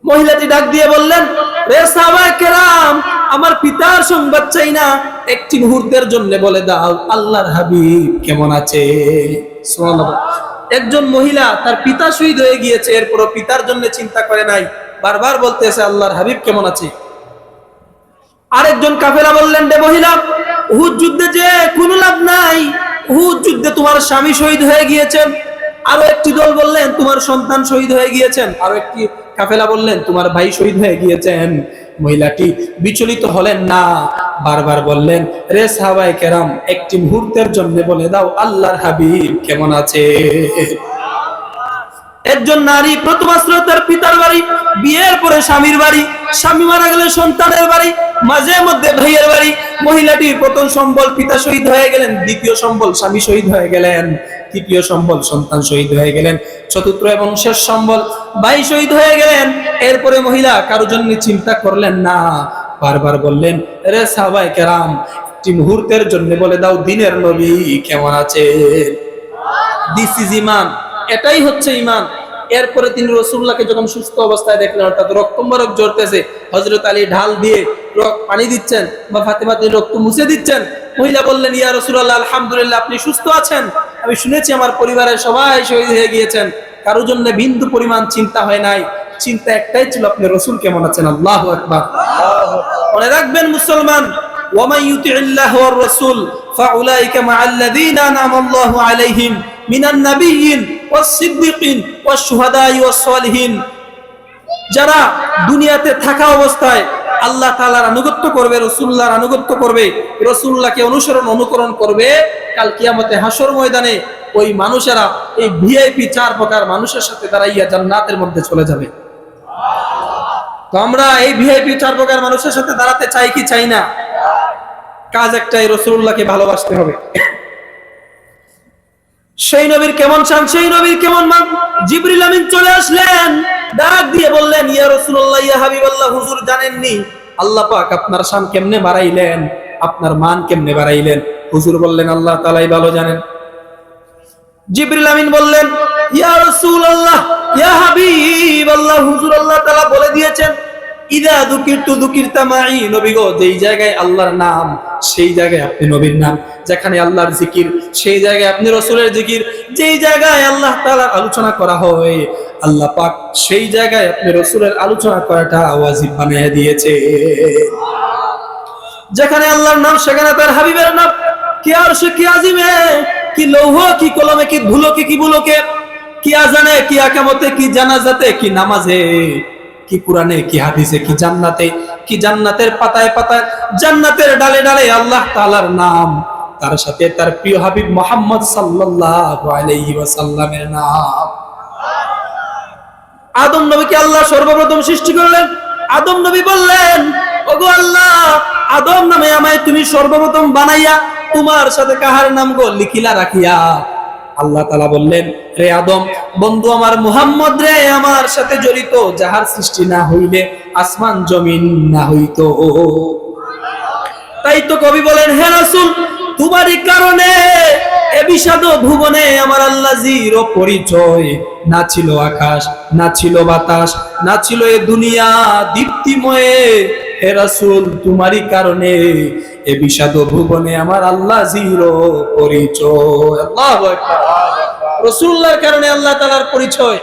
মহিলাটি ডাক দিয়ে বললেন, রে সাহাবায়ে কেরাম, আমার পিতার সংবাদ চাই না, একটি মুহূর্তের জন্য বলে দাও আল্লাহর হাবিব কেমন আছে। সুবহানাল্লাহ। একজন মহিলা, তার পিতা শহীদ হয়ে গিয়েছে, এরপরও পিতার জন্য চিন্তা করে নাই, বারবার বলতেছে আল্লাহর হাবিব কেমন আছে। আরেকজন কাফেলা বললেন, রে মহিলা, উহুদ যুদ্ধে যে কোনো লাভ নাই, উহুদ যুদ্ধে তোমার স্বামী শহীদ হয়ে গিয়েছেন। আরো একটি দল বললেন তোমার সন্তান শহীদ হয়ে গিয়েছেন। আরো একটি কাফেলা বললেন তোমার ভাই শহীদ হয়ে গিয়েছেন। মহিলাটি বিচলিত হলেন না, বারবার বললেন, রে সাহাবায়ে কেরাম, একটি মুহূর্তের জন্য বলে দাও আল্লাহর হাবিব কেমন আছে। একজন নারী প্রথম আশ্রয় তার পিতার বাড়ি, বিয়ের পরে স্বামীর বাড়ি, স্বামী মারা গেলে সন্তানের বাড়ি, মাঝে মধ্যে ভাইয়ের বাড়ি। মহিলাটির প্রথম সম্বল পিতা শহীদ হয়ে গেলেন, দ্বিতীয় সম্বল স্বামী শহীদ হয়ে গেলেন, তৃতীয় সম্বল সন্তান শহীদ হয়ে গেলেন, চতুর্থ এবং শেষ সম্বল ভাই শহীদ হয়ে গেলেন। এরপরে মহিলা কারোর জন্য চিন্তা করলেন না, বারবার বললেন, রে সাহাবায়ে কেরাম, একটি মুহূর্তের জন্য বলে দাও দিনের নবী কেমন আছে। দিস ইজ ইমান, এটাই হচ্ছে ইমান। এরপরে তিনি রাসূলুল্লাহকে যখন সুস্থ অবস্থায় দেখলেন, অর্থাৎ রক্ত মুবারক ঝরতেছে, হযরত আলী ঢাল দিয়ে পানি দিচ্ছেন বা ফাতেমা দিয়ে রক্ত মুছে দিচ্ছেন। মহিলা বললেন, ইয়া রাসূলুল্লাহ, আলহামদুলিল্লাহ, আপনি সুস্থ আছেন। আমি শুনেছি আমার পরিবারের সবাই শহীদ হয়ে গিয়েছেন, কারোর জন্য বিন্দু পরিমাণ চিন্তা হয় নাই, চিন্তা একটাই ছিল আপনি রাসূল কেমন আছেন। আল্লাহু আকবার। মনে রাখবেন মুসলমান, ওয়া ইউতিল্লাহ ওয়ার রাসূল ফাউলাইকা মাআল্লাযীনা আনআমা আল্লাহু আলাইহিম মিনান নাবিয়্যিন ওয়াস সিদ্দিকিন ওয়াস শুহাদাই ওয়াস সালিহিন। যারা দুনিয়াতে থাকা অবস্থায় আল্লাহ তাআলার আনুগত্য করবে, রাসূলুল্লাহর আনুগত্য করবে, রাসূলুল্লাহকে অনুকরণ করবে, কাল কিয়ামতে হাসর ময়দানে ওই মানুষেরা এই ভিআইপি 4 প্রকার মানুষের সাথে দাঁড়াইয়া জান্নাতের মধ্যে চলে যাবে। তো আমরা এই ভিআইপি 4 প্রকার মানুষের সাথে দাঁড়াতে চাই কি চাই না? কাজ একটাই, রাসূলুল্লাহকে ভালোবাসতে হবে। সেই নবীর কেমন শান, সেই নবীর কেমন মান। জিবরিল আমিন চলে আসলেন, ডাক দিয়ে বললেন, ইয়া রাসূলুল্লাহ, ইয়া হাবিবাল্লাহ, হুজুর জানেননি আল্লাহ পাক আপনার শান কেমনে বাড়াইলেন, আপনার মান কেমনে বাড়াইলেন? হুজুর বললেন, আল্লাহ তাআলাই ভালো জানেন। জিবরিল আমিন বললেন, ইয়া রাসূলুল্লাহ, ইয়া হাবিবাল্লাহ, হুজুর আল্লাহ তাআলা বলে দিয়েছেন, ইদা যুকিরতু যুকিরতা মাই, নবী গো, যেই জায়গায় আল্লাহর নাম সেই জায়গায় আপনি নবীর নাম, যেখানে আল্লাহর জিকির সেই জায়গায় আপনি রাসূলের জিকির, যেই জায়গায় আল্লাহ তাআলার আলোচনা করা হয় আল্লাহ পাক সেই জায়গায় আপনি রাসূলের আলোচনা করাটা ওয়াজিব বানিয়ে দিয়েছে। যেখানে আল্লাহর নাম সেখানে তার হাবিবের নাম। কি আরশে, কি আজিমে, কি লৌহ, কি কলমে, কি ধুলোকে, কি বুলোকে, কি আজানে, কি আকামতে, কি জানাজাতে, কি নামাজে, কি কুরআনে, কি হাদিসে, কি জান্নাতে, কি জান্নাতের পাতায় পাতায়, জান্নাতের ডালে ডালে আল্লাহ তাআলার নাম, তার সাথে তার প্রিয় হাবিব মুহাম্মদ সাল্লাল্লাহু আলাইহি ওয়াসাল্লামের নাম। আদম নবীকে আল্লাহ সর্বপ্রথম সৃষ্টি করলেন। আদম নবী বললেন, ওগো আল্লাহ, আদম নামে আমায় তুমি সর্বপ্রথম বানাইয়া তোমার সাথে কাহার নাম গো লিখিলা রাখিয়া? আল্লাহ তাআলা বললেন, রে আদম, বন্ধু আমার মুহাম্মদ রে আমার সাথে জড়িত, যাহার সৃষ্টি না হইলে আসমান জমিন না হইতো। তাই তো কবি বলেন, হে রাসূল, তোমারই কারণে এ বিষাদ ভুবনে আমার আল্লাহ জির পরিচয়, না ছিল আকাশ, না ছিল বাতাস, না ছিল এ দুনিয়া দীপ্তিময়ে। হে রাসূল, তোমারই কারণে এ বিষাদ ভুবনে আমার আল্লাহ জির পরিচয়। আল্লাহু আকবার। রাসূলুল্লাহর কারণে আল্লাহ তাআলার পরিচয়।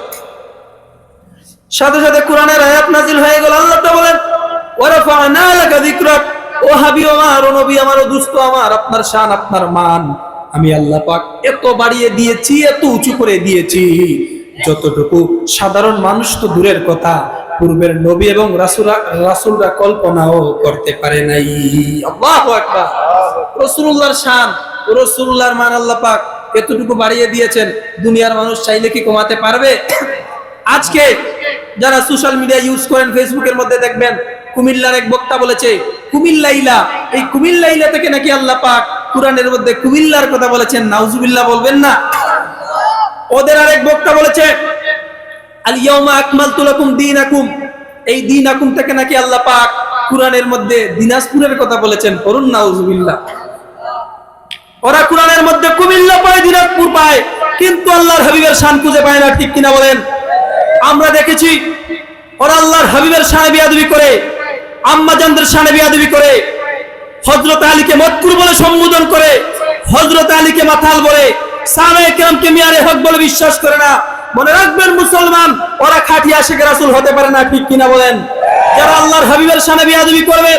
সাথে সাথে কোরআনের আয়াত নাজিল হয়ে গেল। আল্লাহ তাআলা বলেন, ওয়া রাফা'না লাকা যিকরাক, ও হাবিব আমার, ও নবী আমার, ও দোস্ত আমার, আপনার শান, আপনার মান আমি আল্লাহ পাক এত বাড়িয়ে দিয়েছি, এত উঁচু করে দিয়েছি, যতটুকু সাধারণ মানুষ তো দূরের কথা, পূর্বের নবী এবং রাসূলরা কল্পনাও করতে পারে নাই। আল্লাহু আকবার। রাসূলুল্লাহর শান, রাসূলুল্লাহর মান আল্লাহ পাক এতটুকু বাড়িয়ে দিয়েছেন, দুনিয়ার মানুষ চাইলে কি কমাতে পারবে? আজকে যারা সোশ্যাল মিডিয়া ইউজ করেন, ফেসবুকের মধ্যে দেখবেন কুমিল্লার এক বক্তা বলেছে কুমিল্লাইলা, এই কুমিল্লাইলা থেকে নাকি আল্লাহ পাক কুরআনের মধ্যে কুমিল্লার কথা বলেছেন। নাউজুবিল্লাহ বলবেন না? ওদের আরেক বক্তা বলেছে আল ইয়াউমা আকমালতু লাকুম দীনাকুম, এই দীনাকুম থেকে নাকি আল্লাহ পাক কুরআনের মধ্যে দিনাজপুরের কথা বলেছেন। করুন নাউজুবিল্লাহ। ওরা কুরআনের মধ্যে কুমিল্লা পায়, দিনাজপুর পায়, কিন্তু আল্লাহর হাবিবের শান খুঁজে পায় না। ঠিক কিনা বলেন? আমরা দেখেছি ওরা আল্লাহর হাবিবের শানে বিয়াদবি করে, আম্মা জানদের শানে বিয়াদবি করে, হযরত আলীকে মতকুর বলে সম্বোধন করে, হযরত আলীকে মাতাল বলে, সাহাবায়ে কেরামকে মিয়ারে হক বলে বিশ্বাস করে না। মনে রাখবেন মুসলমান, ওরা খাঁটি আশিক রাসূল হতে পারে না। ঠিক কিনা বলেন? যারা আল্লাহর হাবিবের শানে বিয়াদবি করবে,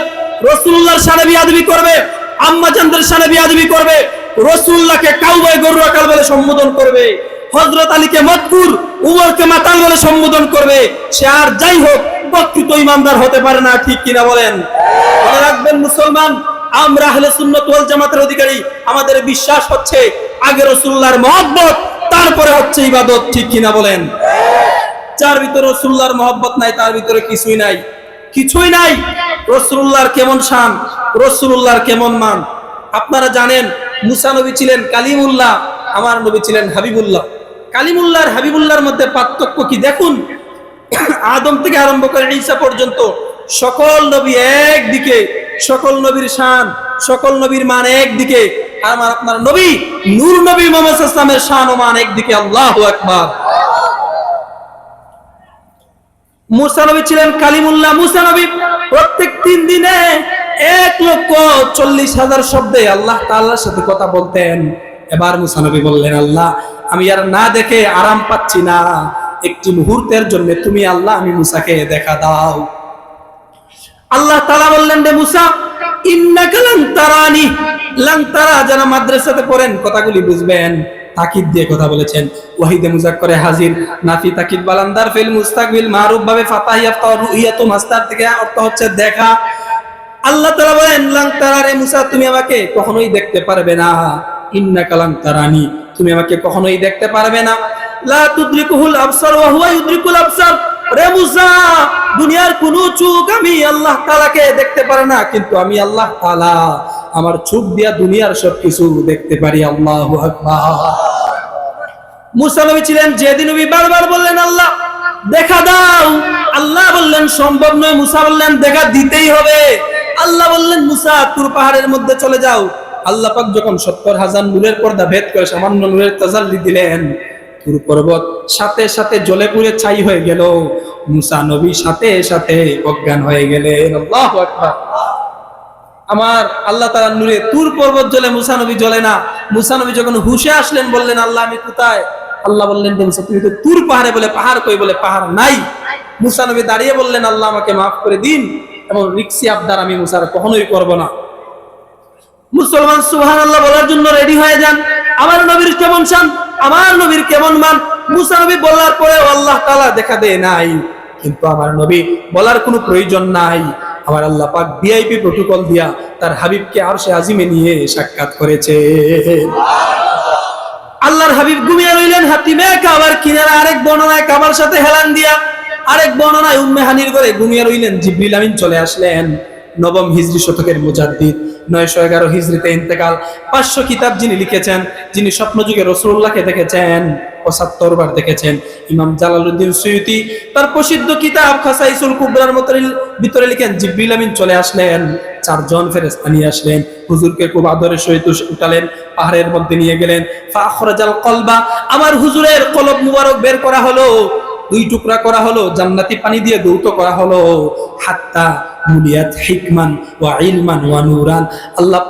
রাসূলুল্লাহর শানে বিয়াদবি করবে, আম্মা জানদের শানে বিয়াদবি করবে, রাসূলুল্লাহকে কাউবয় গরু আকাল বলে সম্বোধন করবে, হযরত আলীকে মতকুর, উমরকে মাতাল বলে সম্বোধন করবে, সে আর যাই হোক প্রকৃত ঈমানদার হতে পারে না। ঠিক কিনা বলেন? মনে রাখবেন মুসলমান, আমরা আহলে সুন্নাত ওয়াল জামাতের অধিকারী। আমাদের বিশ্বাস হচ্ছে আগে রাসূলুল্লাহর মহব্বত, তারপরে হচ্ছে ইবাদত। ঠিক কিনা বলেন? যার ভিতরে রাসূলুল্লাহর মহব্বত নাই, তার ভিতরে কিছুই নাই, কিছুই নাই। রাসূলুল্লাহর কেমন শান, রাসূলুল্লাহর কেমন মান। আপনারা জানেন মুসা নবী ছিলেন কালিমুল্লাহ, আমার নবী ছিলেন হাবিবুল্লাহ। কালিমুল্লাহ আর হাবিবুল্লাহর মধ্যে পার্থক্য কি দেখুন। আদম থেকে আরম্ভ করে ঈসা পর্যন্ত সকল নবী একদিকে, সকল নবীর শান, সকল নবীর মান একদিকে। আর আপনার নবী নূর নবী মুহাম্মদ সাল্লাল্লাহু আলাইহি ওয়াসাল্লামের শান ও মান একদিকে। আল্লাহু আকবার। মুসা নবী ছিলেন কালিমুল্লাহ। মুসা নবী প্রত্যেক 3 দিনে 1,40,000 শব্দে আল্লাহ তাআলার সাথে কথা বলতেন। এবার মুসা নবী বললেন, আল্লাহ, আমি আর না দেখে আরাম পাচ্ছি না, একটি মুহূর্তের জন্য তুমি আল্লাহ আমি মুসাকে দেখা দাও। আল্লাহ তাআলা বললেন, রে মুসা, ইন্নাকা লান তারানি, লান তারা। যারা মাদ্রাসাতে পড়েন কথাগুলি বুঝবেন, তাকিদ দিয়ে কথা বলেছেন। ওয়াহিদে মুজাক্কারে হাজির, নাফি তাকিদ বালান্দার ফিল মুস্তাকবিল মারুফ ভাবে ফাতাহ ইয়াফতা রুইয়াতু মাস্তার থেকে অর্থ হচ্ছে দেখা। আল্লাহ তাআলা বলেন লাং তারারে মুসা, তুমি আমাকে কখনোই দেখতে পারবে না। ইন্নাকা লাং তারানি, তুমি আমাকে কখনোই দেখতে পারবে না। লা তুদরিকুহুল আবসার ওয়া হুয়া ইউদরিকুল আবসার, রে মুসা, দুনিয়ার কোন চোখ আমি আল্লাহ তাআলাকে দেখতে পারে না, কিন্তু আমি আল্লাহ তাআলা আমার চোখ দিয়া দুনিয়ার সবকিছু দেখতে পারি। আল্লাহু আকবার। মুসা নবী ছিলেন যেদিন নবী বারবার বললেন আল্লাহ দেখা দাও, আল্লাহ বললেন সম্ভব নয়, মুসা বললেন দেখা দিতেই হবে। আল্লাহ বললেন মুসা তুর পাহাড়ের মধ্যে চলে যাও। আল্লাহ পাক যখন 70,000 নূরের পর্দা ভেদ করে সামান্য নূরের তাজাল্লি দিলেন, তুর পর্বত সাথে সাথে জ্বলে পুড়ে ছাই হয়ে গেল। মুসা নবী সাথে সাথে অজ্ঞান হয়ে গেলেন। আল্লাহু আকবার। আমার আল্লাহ তাআলার নূরে তুর পর্বত জ্বলে, মুসা নবী জ্বলে না। মুসা নবী যখন হুশে আসলেন বললেন আল্লাহ আমি কোথায়? আল্লাহ বললেন মুসা তুমি তো তুর পাহাড়ে, বলে পাহাড় কই? বলে পাহাড় নাই। মুসা নবী দাঁড়িয়ে বললেন আল্লাহ আমাকে মাফ করে দিন, এবং রিক্সি আবদার আমি মুসার কখনোই করব না। মুসলমান সুবহানাল্লাহ বলার জন্য রেডি হয়ে যান। আমার নবীর কেমন শান, আমার নবীর কেমন মান। মুসা নবী বলার পরে আল্লাহ তাআলা দেখা দেয় নাই, কিন্তু আমার নবী বলার কোনো প্রয়োজন নাই। আমার আল্লাহ পাক ভিআইপি প্রটোকল দিয়া তার হাবিবকে আরশে আজিমে নিয়ে সাক্ষাৎ করেছে। আল্লাহর হাবিব ঘুমিয়ে রইলেন হাতিমে কাবার কিনারে। আরেক বর্ণনায় কাবার সাথে হেলান দিয়া, আরেক বর্ণনায় উম্মে হানির ঘরে ঘুমিয়ে রইলেন। জিবরিল আমিন চলে আসলেন। নবম হিজরি শতকের মুজাদ্দিদ, 911 হিজরিতে ইন্তেকাল। 500 কিতাব যিনি লিখেছেন, যিনি স্বপ্নযুগে রাসূলুল্লাহকে দেখেছেন, 75 বার দেখেছেন, ইমাম জালালউদ্দিন সুয়ুতি তার প্রসিদ্ধ কিতাব খাসাইসুল কুবরার ভিতরে লিখেন জিবরিল আমিন চলে আসলেন। 4 জন ফেরেশতা নিয়ে আসলেন। হুজুরকে খুব আদরের সহিত উঠালেন, পাহাড়ের মধ্যে নিয়ে গেলেন। ফাখরাজাল কলবা, আমার হুজুরের কলব মুবারক বের করা হলো, 2 টুকরা করা হলো, জান্নাতি পানি দিয়ে ধৌত করা হলো। হাত্তা মুলিয়াত হিকমান ওয়া ইলমান ওয়া নূরান। আল্লাহ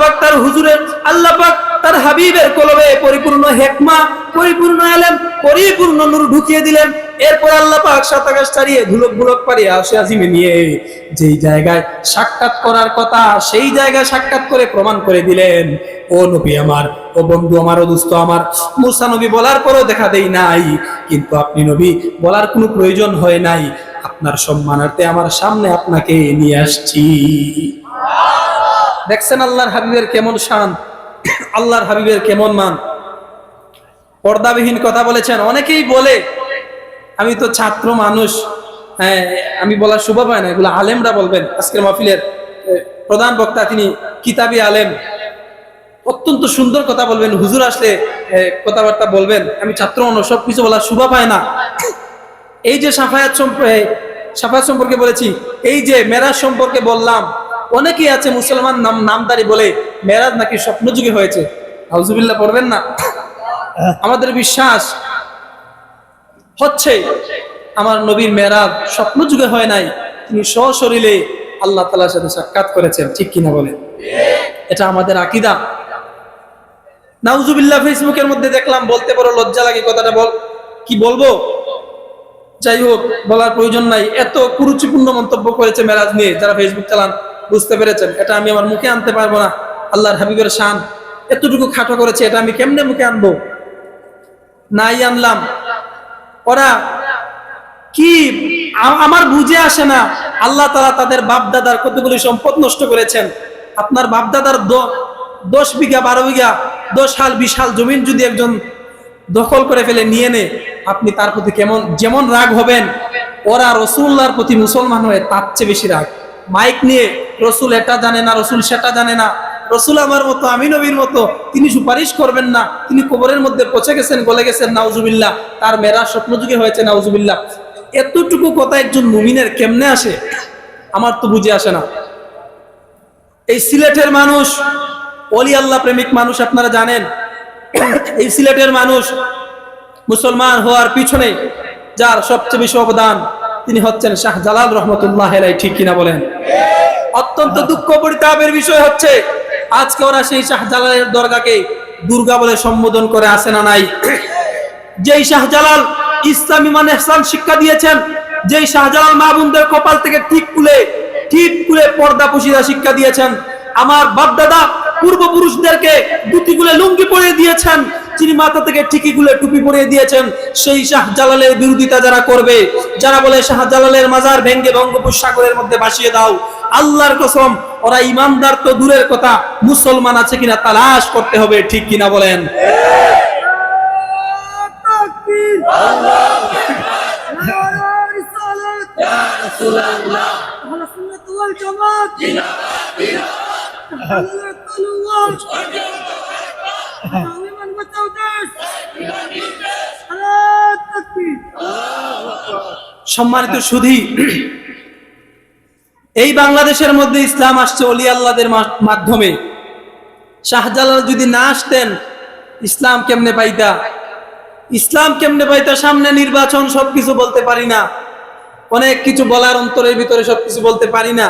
পাক তার হুজুরের, আল্লাহ পাক তার হাবিবের কলবে পরিপূর্ণ হিকমা, পরিপূর্ণ ইলম, পরিপূর্ণ নূর ঢুকিয়ে দিলেন। এরপর আল্লাহ পাক 7 আকাশ ছাড়িয়ে ধুলক বুলক পারিয়ে আরশে আজিমে নিয়ে যেই জায়গায় সাক্ষাৎ করার কথা সেই জায়গায় সাক্ষাৎ করে প্রমাণ করে দিলেন। ও নবী আমার, ও বন্ধু আমার, ও দোস্ত আমার, মুসা নবী বলার পরও দেখা দেই নাই, কিন্তু আপনি নবী বলার কোনো প্রয়োজন হয় নাই। আপনার সম্মানার্থে আমার সামনে আপনাকে নিয়ে আসছি। দেখছেন আল্লাহর হাবিবের কেমন শান, আল্লাহর হাবিবের কেমন মান। পর্দাবিহীন কথা বলেছেন। অনেকেই বলে আমি তো ছাত্র মানুষ, হ্যাঁ আমি বলার শোভা পায় না, এগুলো আলেমরা বলবেন। আজকের মাহফিলের প্রধান বক্তা তিনি কিতাবি আলেম, অত্যন্ত সুন্দর কথা বলবেন, হুজুর আসলে কথাবার্তা বলবেন। আমি ছাত্র মানুষ, সবকিছু বলার শোভা পায় না। এই যে সাফায়াত সম্পর্কে বলেছি, এই যে মেরাজ সম্পর্কে বললাম, অনেকেই আছে মুসলমান নামদারি বলে মেরাজ নাকি স্বপ্নযুগে হয়েছে। আউযুবিল্লাহ পড়বেন না। আমাদের বিশ্বাস হচ্ছে আমার নবীর মেরাজ স্বপ্নযুগে হয় নাই, তিনি সশরীরে আল্লাহ তাআলার সাথে সাক্ষাৎ করেছেন। ঠিক কিনা বলেন? এটা আমাদের আকীদা। নাউজুবিল্লাহ ফেসবুকের মধ্যে দেখলাম, বলতে বড় লজ্জা লাগে, কথাটা কি বলবো, যাই হোক বলার প্রয়োজন নাই। এত কুরুচিপূর্ণ মন্তব্য করেছে মেরাজ নিয়ে, যারা ফেসবুক চালান বুঝতে পেরেছেন। এটা আমি আমার মুখে আনতে পারবো না। আল্লাহর হাবিবের শান এতটুকু খাটো করেছে, এটা আমি কেমনে মুখে আনবো? নাই আনলাম। ওরা কি, আমার বুঝে আসে না। আল্লাহ তাআলা তাদের বাপ দাদার কতগুলি সম্পদ নষ্ট করেছেন। আপনার বাপ দাদার 10 বিঘা 12 বিঘা 10 হাল 20 হাল জমিন যদি একজন দখল করে ফেলে নিয়ে নে, আপনি তার প্রতি যেমন রাগ হবেন, ওরা রাসূলুল্লাহর প্রতি মুসলমান হয়ে তার চেয়ে বেশি রাগ। মাইক নিয়ে রাসূল এটা জানে না, রাসূল সেটা জানে না, রাসূল আমার মতো, আমি নবীর মতো, তিনি সুপারিশ করবেন না, তিনি কবরের মধ্যে পচে গেছেন, গলে গেছেন, নাউজুবিল্লাহ, তার মেরাজ স্বপ্নযুগে হয়েছে, নাউজুবিল্লাহ। এতটুকু কথা একজন মুমিনের কেমনে আসে? আমার তো বুঝে আসে না। এই সিলেটের মানুষ ওলি আল্লাহ প্রেমিক মানুষ, আপনারা জানেন। এই সিলেটের মানুষ মুসলমান হওয়ার পিছনে যার সবচেয়ে বেশি অবদান, তিনি হচ্ছেন শাহজালাল রহমতুল্লাহ আলাইহি। ঠিক কিনা বলেন? অত্যন্ত দুঃখ পরিতাপের বিষয় হচ্ছে আজকে ওরা সেই শাহজালালের দরগাকে দুর্গা বলে সম্বোধন করে, আসে না নাই? যেই শাহজালাল ইসলামী মান ইহসান শিক্ষা দিয়েছেন, যেই শাহজালাল মা বোনদের কপাল থেকে ঠিক খুলে পর্দা পুশিদা শিক্ষা দিয়েছেন, আমার বাপ দাদা পূর্বপুরুষদেরকে ধুতি খুলে লুঙ্গি পরিয়ে দিয়েছেন, যিনি মাথা থেকে ঠিকি খুলে টুপি পরিয়ে দিয়েছেন, সেই শাহজালালের বিরোধিতা যারা করবে, যারা বলে শাহজালালের মাজার ভেঙ্গে বঙ্গোপসাগরের মধ্যে ভাসিয়ে দাও, আল্লাহর কসম ওরা ইমানদার তো দূরের কথা, মুসলমান আছে কিনা তালাশ করতে হবে, ঠিক কিনা বলেন? সম্মানিত সুধী, এই বাংলাদেশের মধ্যে ইসলাম আসছে ওলি আল্লাহদের মাধ্যমে। শাহজালাল যদি না আসতেন ইসলাম কেমনে পাইতা? ইসলাম কেমনে পাইতা? সামনে নির্বাচন, সবকিছু বলতে পারি না, অনেক কিছু বলার অন্তরের ভিতরে সবকিছু বলতে পারি না,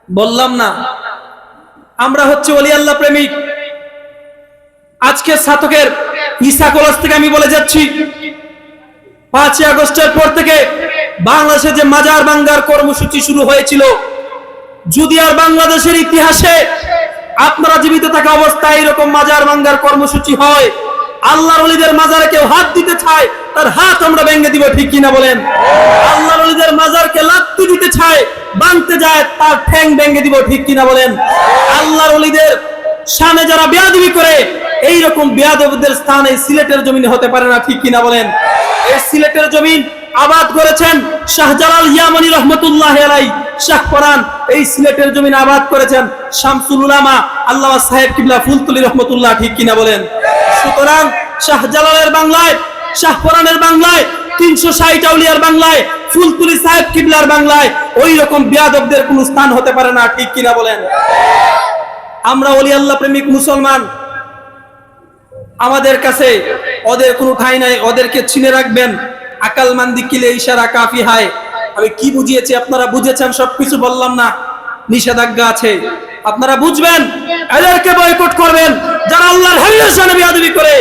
বললাম না। আমরা হচ্ছে ওলি আল্লাহ প্রেমিক। আজকে ছাতকের ঈসা কলেজ থেকে আমি বলে যাচ্ছি, 5ই আগস্টের পর থেকে বাংলাদেশে যে মাজার ভাঙ্গার কর্মসূচি শুরু হয়েছিল, যদি আর বাংলাদেশের ইতিহাসে আপনারা জীবিত থাকা অবস্থায় এরকম মাজার ভাঙ্গার কর্মসূচি হয়, আল্লাহর ওলিদের মাজারে কেউ হাত দিতে চায় তার হাত আমরা ভেঙে দিব, ঠিক কিনা বলেন? আল্লাহর ওলিদের মাজারকে লাত্তি দিতে চায়, ভাঙতে যায়, তার ঠ্যাং ভেঙে দিব, ঠিক কিনা বলেন? আল্লাহর ওলিদের শানে যারা বেয়াদবি করে, এইরকম বেয়াদবদের স্থান এই সিলেটের জমিনে হতে পারে না, ঠিক কিনা বলেন? এই সিলেটের জমিন আবাদ করেছেন শাহজালাল ইয়ামানি রহমতুল্লাহ আলাইহি, শাহপরান এই সিলেটের জমিন আবাদ করেছেন শামসুল উলামা আল্লামা সাহেব কিবলা ফুলতলি রহমতুল্লাহ, ঠিক কিনা বলেন? সুতরাং শাহজালালের বাংলায়, শাহপরানের বাংলায়, 360 আউলিয়ার বাংলায়, ফুলতলি সাহেব কিবলার বাংলায় ওই রকম বেয়াদবদের কোন স্থান হতে পারে না, ঠিক কিনা বলেন? আমরা ওলি আল্লাহ প্রেমিক মুসলমান, আমাদের কাছে ওদের কোনো ঠাঁই নাই, ওদেরকে চিনে রাখবেন। আকালমান্দি কিলে ইশারা কাফি হায়। আমি কি বুঝিয়েছি আপনারা বুঝেছেন, সবকিছু বললাম না, নিষেধাজ্ঞা আছে, আপনারা বুঝবেন, এদেরকে বয়কট করবেন। যারা আল্লাহর হাবিবের সামনে বেয়াদবি করে,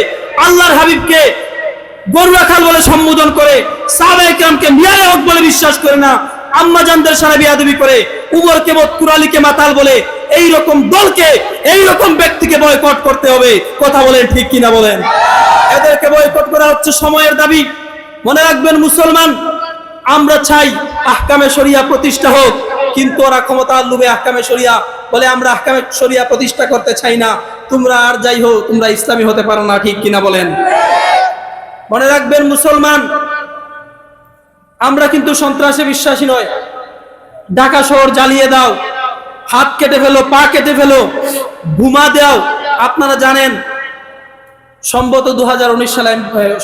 আল্লাহর হাবিবকে গরুয়াখাল বলে সম্বোধন করে, সাহাবায়ে কেরামকে মিয়ায়ে হক বলে বিশ্বাস করে না, আম্মা জানদের সামনে বেয়াদবি করে, উমরকে কুরালিকে মাতাল বলে, এই রকম দলকে, এই রকম ব্যক্তিকে বয়কট করতে হবে। কথা বলেন, ঠিক কিনা বলেন? এদেরকে বয়কট করা হচ্ছে সময়ের দাবি। মনে রাখবেন মুসলমান, আমরা চাই আহকামে শরিয়া প্রতিষ্ঠা হোক, কিন্তু ওরা ক্ষমতার লোভে আহকামে শরিয়া বলে, আমরা আহকামে শরিয়া প্রতিষ্ঠা করতে চাই না। তোমরা আর যাই হোক, তোমরা ইসলামী হতে পারো না, ঠিক কিনা বলেন? মনে রাখবেন মুসলমান, আমরা কিন্তু সন্ত্রাসে বিশ্বাসী নয়। ঢাকা শহর জ্বালিয়ে দাও, হাত কেটে ফেলো, পা কেটে ফেলো, বোমা দাও। আপনারা জানেন সম্ভবত 2019 সালে,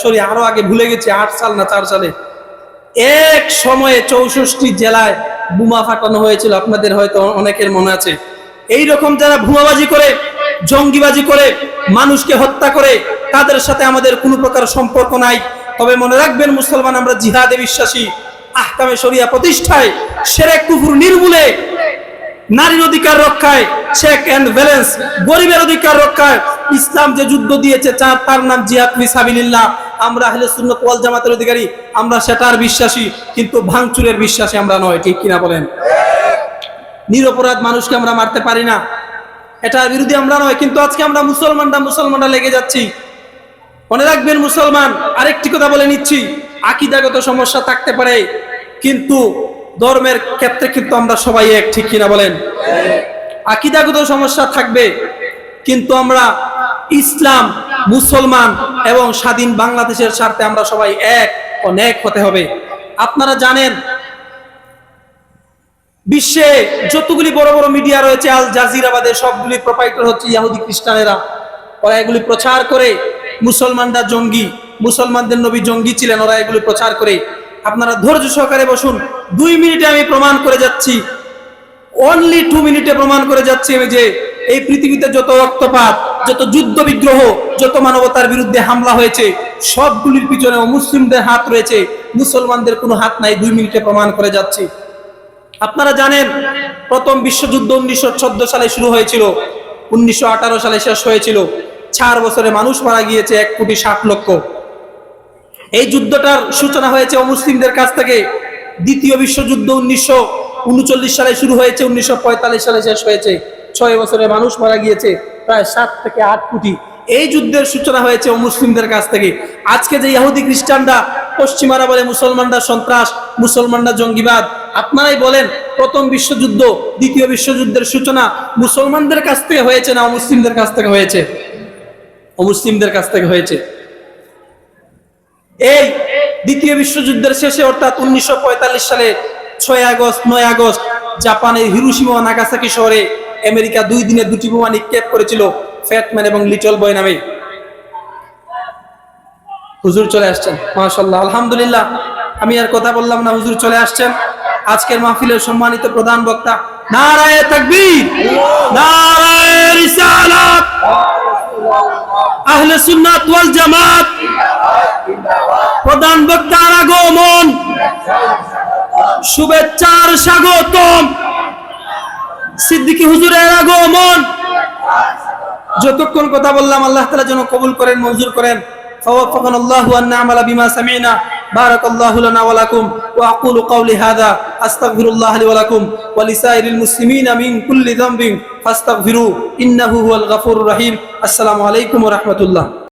সরি আরো আগে, ভুলে গেছি, 8 সাল না 4 সালে এক সময়ে 64 জেলায় বোমা ফাটানো হয়েছিল। আপনাদের হয়তো অনেকের মনে আছে। এই রকম যারা বোমাবাজি করে, জঙ্গিবাজি করে, মানুষকে হত্যা করে, তাদের সাথে আমাদের কোনো প্রকার সম্পর্ক নাই। তবে মনে রাখবেন মুসলমান, আমরা জিহাদে বিশ্বাসী, আহকামে শরিয়া প্রতিষ্ঠায়, শিরক কুফর নির্মূলে, নারীর অধিকার রক্ষায়, চেক এন্ড ব্যালেন্স, গরিবের অধিকার রক্ষায় ইসলাম যে যুদ্ধ দিয়েছে তার নাম জিহাদ ফি সাবিলিল্লাহ। আমরা আহলে সুন্নাত ওয়াল জামাতের অধিকারী, আমরা সেটার বিশ্বাসী, কিন্তু ভাঙচুরের বিশ্বাসী আমরা নয়, ঠিক কিনা বলেন? নিরপরাধ মানুষকে আমরা মারতে পারি না, এটার বিরোধী আমরা নয়, কিন্তু আজকে আমরা মুসলমানরা লেগে যাচ্ছি। মনে রাখবেন মুসলমান, আরেকটি কথা বলে নিচ্ছি, আকীদাগত সমস্যা থাকতে পারে, কিন্তু ধর্মের ক্ষেত্রে কিন্তু আমরা সবাই এক, ঠিক কিনা বলেন? আকীদাগত সমস্যা থাকবে, কিন্তু আমরা ইসলাম, মুসলমান এবং স্বাধীন বাংলাদেশের স্বার্থে আমরা সবাই এক, অনেক হতে হবে। আপনারা জানেন বিশ্বে যতগুলি বড় বড় মিডিয়া রয়েছে, আল জাজিরা বাদে সবগুলি প্রোপাইটার হচ্ছে ইহুদি খ্রিস্টানেরা। ওরা এগুলি প্রচার করে মুসলমানরা জঙ্গি, মুসলমানদের নবী জঙ্গি ছিলেন, ওরা এগুলি প্রচার করে। আপনারা ধৈর্য সহকারে বসুন, 2 মিনিটে আমি প্রমাণ করে যাচ্ছি, অনলি 2 মিনিটে প্রমাণ করে যাচ্ছি আমি যে এই পৃথিবীতে যত রক্তপাত, যত যুদ্ধ বিগ্রহ, যত মানবতার বিরুদ্ধে হামলা হয়েছে, সবগুলির পিছনে মুসলিমদের হাত রয়েছে, মুসলমানদের কোনো হাত নাই। 2 মিনিটে প্রমাণ করে যাচ্ছি। আপনারা জানেন প্রথম বিশ্বযুদ্ধ 1914 সালে শুরু হয়েছিল, 1918 সালে শেষ হয়েছিল। 4 বছরে মানুষ মারা গিয়েছে 1,60,00,000। এই যুদ্ধটার সূচনা হয়েছে অমুসলিমদের কাছ থেকে। দ্বিতীয় বিশ্বযুদ্ধ 1939 সালে শুরু হয়েছে, 1945 সালে শেষ হয়েছে। 6 বছরে মানুষ মারা গিয়েছে প্রায় 7 থেকে 8 কোটি। এই যুদ্ধের সূচনা হয়েছে অমুসলিমদের কাছ থেকে। আজকে যে ইহুদি খ্রিস্টানরা, পশ্চিমারা বলে মুসলমানরা সন্ত্রাস, মুসলমানরা জঙ্গিবাদ, আপনারাই বলেন প্রথম বিশ্বযুদ্ধ, দ্বিতীয় বিশ্বযুদ্ধের সূচনা মুসলমানদের কাছ থেকে হয়েছে না অমুসলিমদের কাছ থেকে হয়েছে? অমুসলিমদের কাছ থেকে হয়েছে। এই দ্বিতীয় বিশ্বযুদ্ধের শেষে অর্থাৎ 1945 সালে 6 আগস্ট 9 আগস্ট জাপানের হিরোশিমা ও নাগাসাকি শহরে আমেরিকা 2 দিনে 2টি বোমা নিক্ষেপ করেছিল, ফ্যাটম্যান এবং লিটল বয় নামে। হুজুর চলে আসছেন, মাশাআল্লাহ, আলহামদুলিল্লাহ। আমি আর কথা বললাম না, হুজুর চলে আসছেন। আজকের মাহফিলের সম্মানিত প্রধান বক্তা, নারায়ে তাকবীর, নারায়ে রিসালাত, আহলে সুন্নাত ওয়াল জামাত। প্রধান বক্তার আগমন, শুভেচ্ছার স্বাগতম। সিদ্দিকী হুজুরের আগমন। যতক্ষণ কথা বললাম আল্লাহ তাআলা যেন কবুল করেন, মঞ্জুর করেন। فوفقنا الله أن نعمل بما سمعنا. بارك الله لنا ولكم وأقول قولي هذا أستغفر الله لي ولكم ولسائر المسلمين من كل ذنب فاستغفروه إنه هو الغفور الرحيم. السلام عليكم ورحمة الله.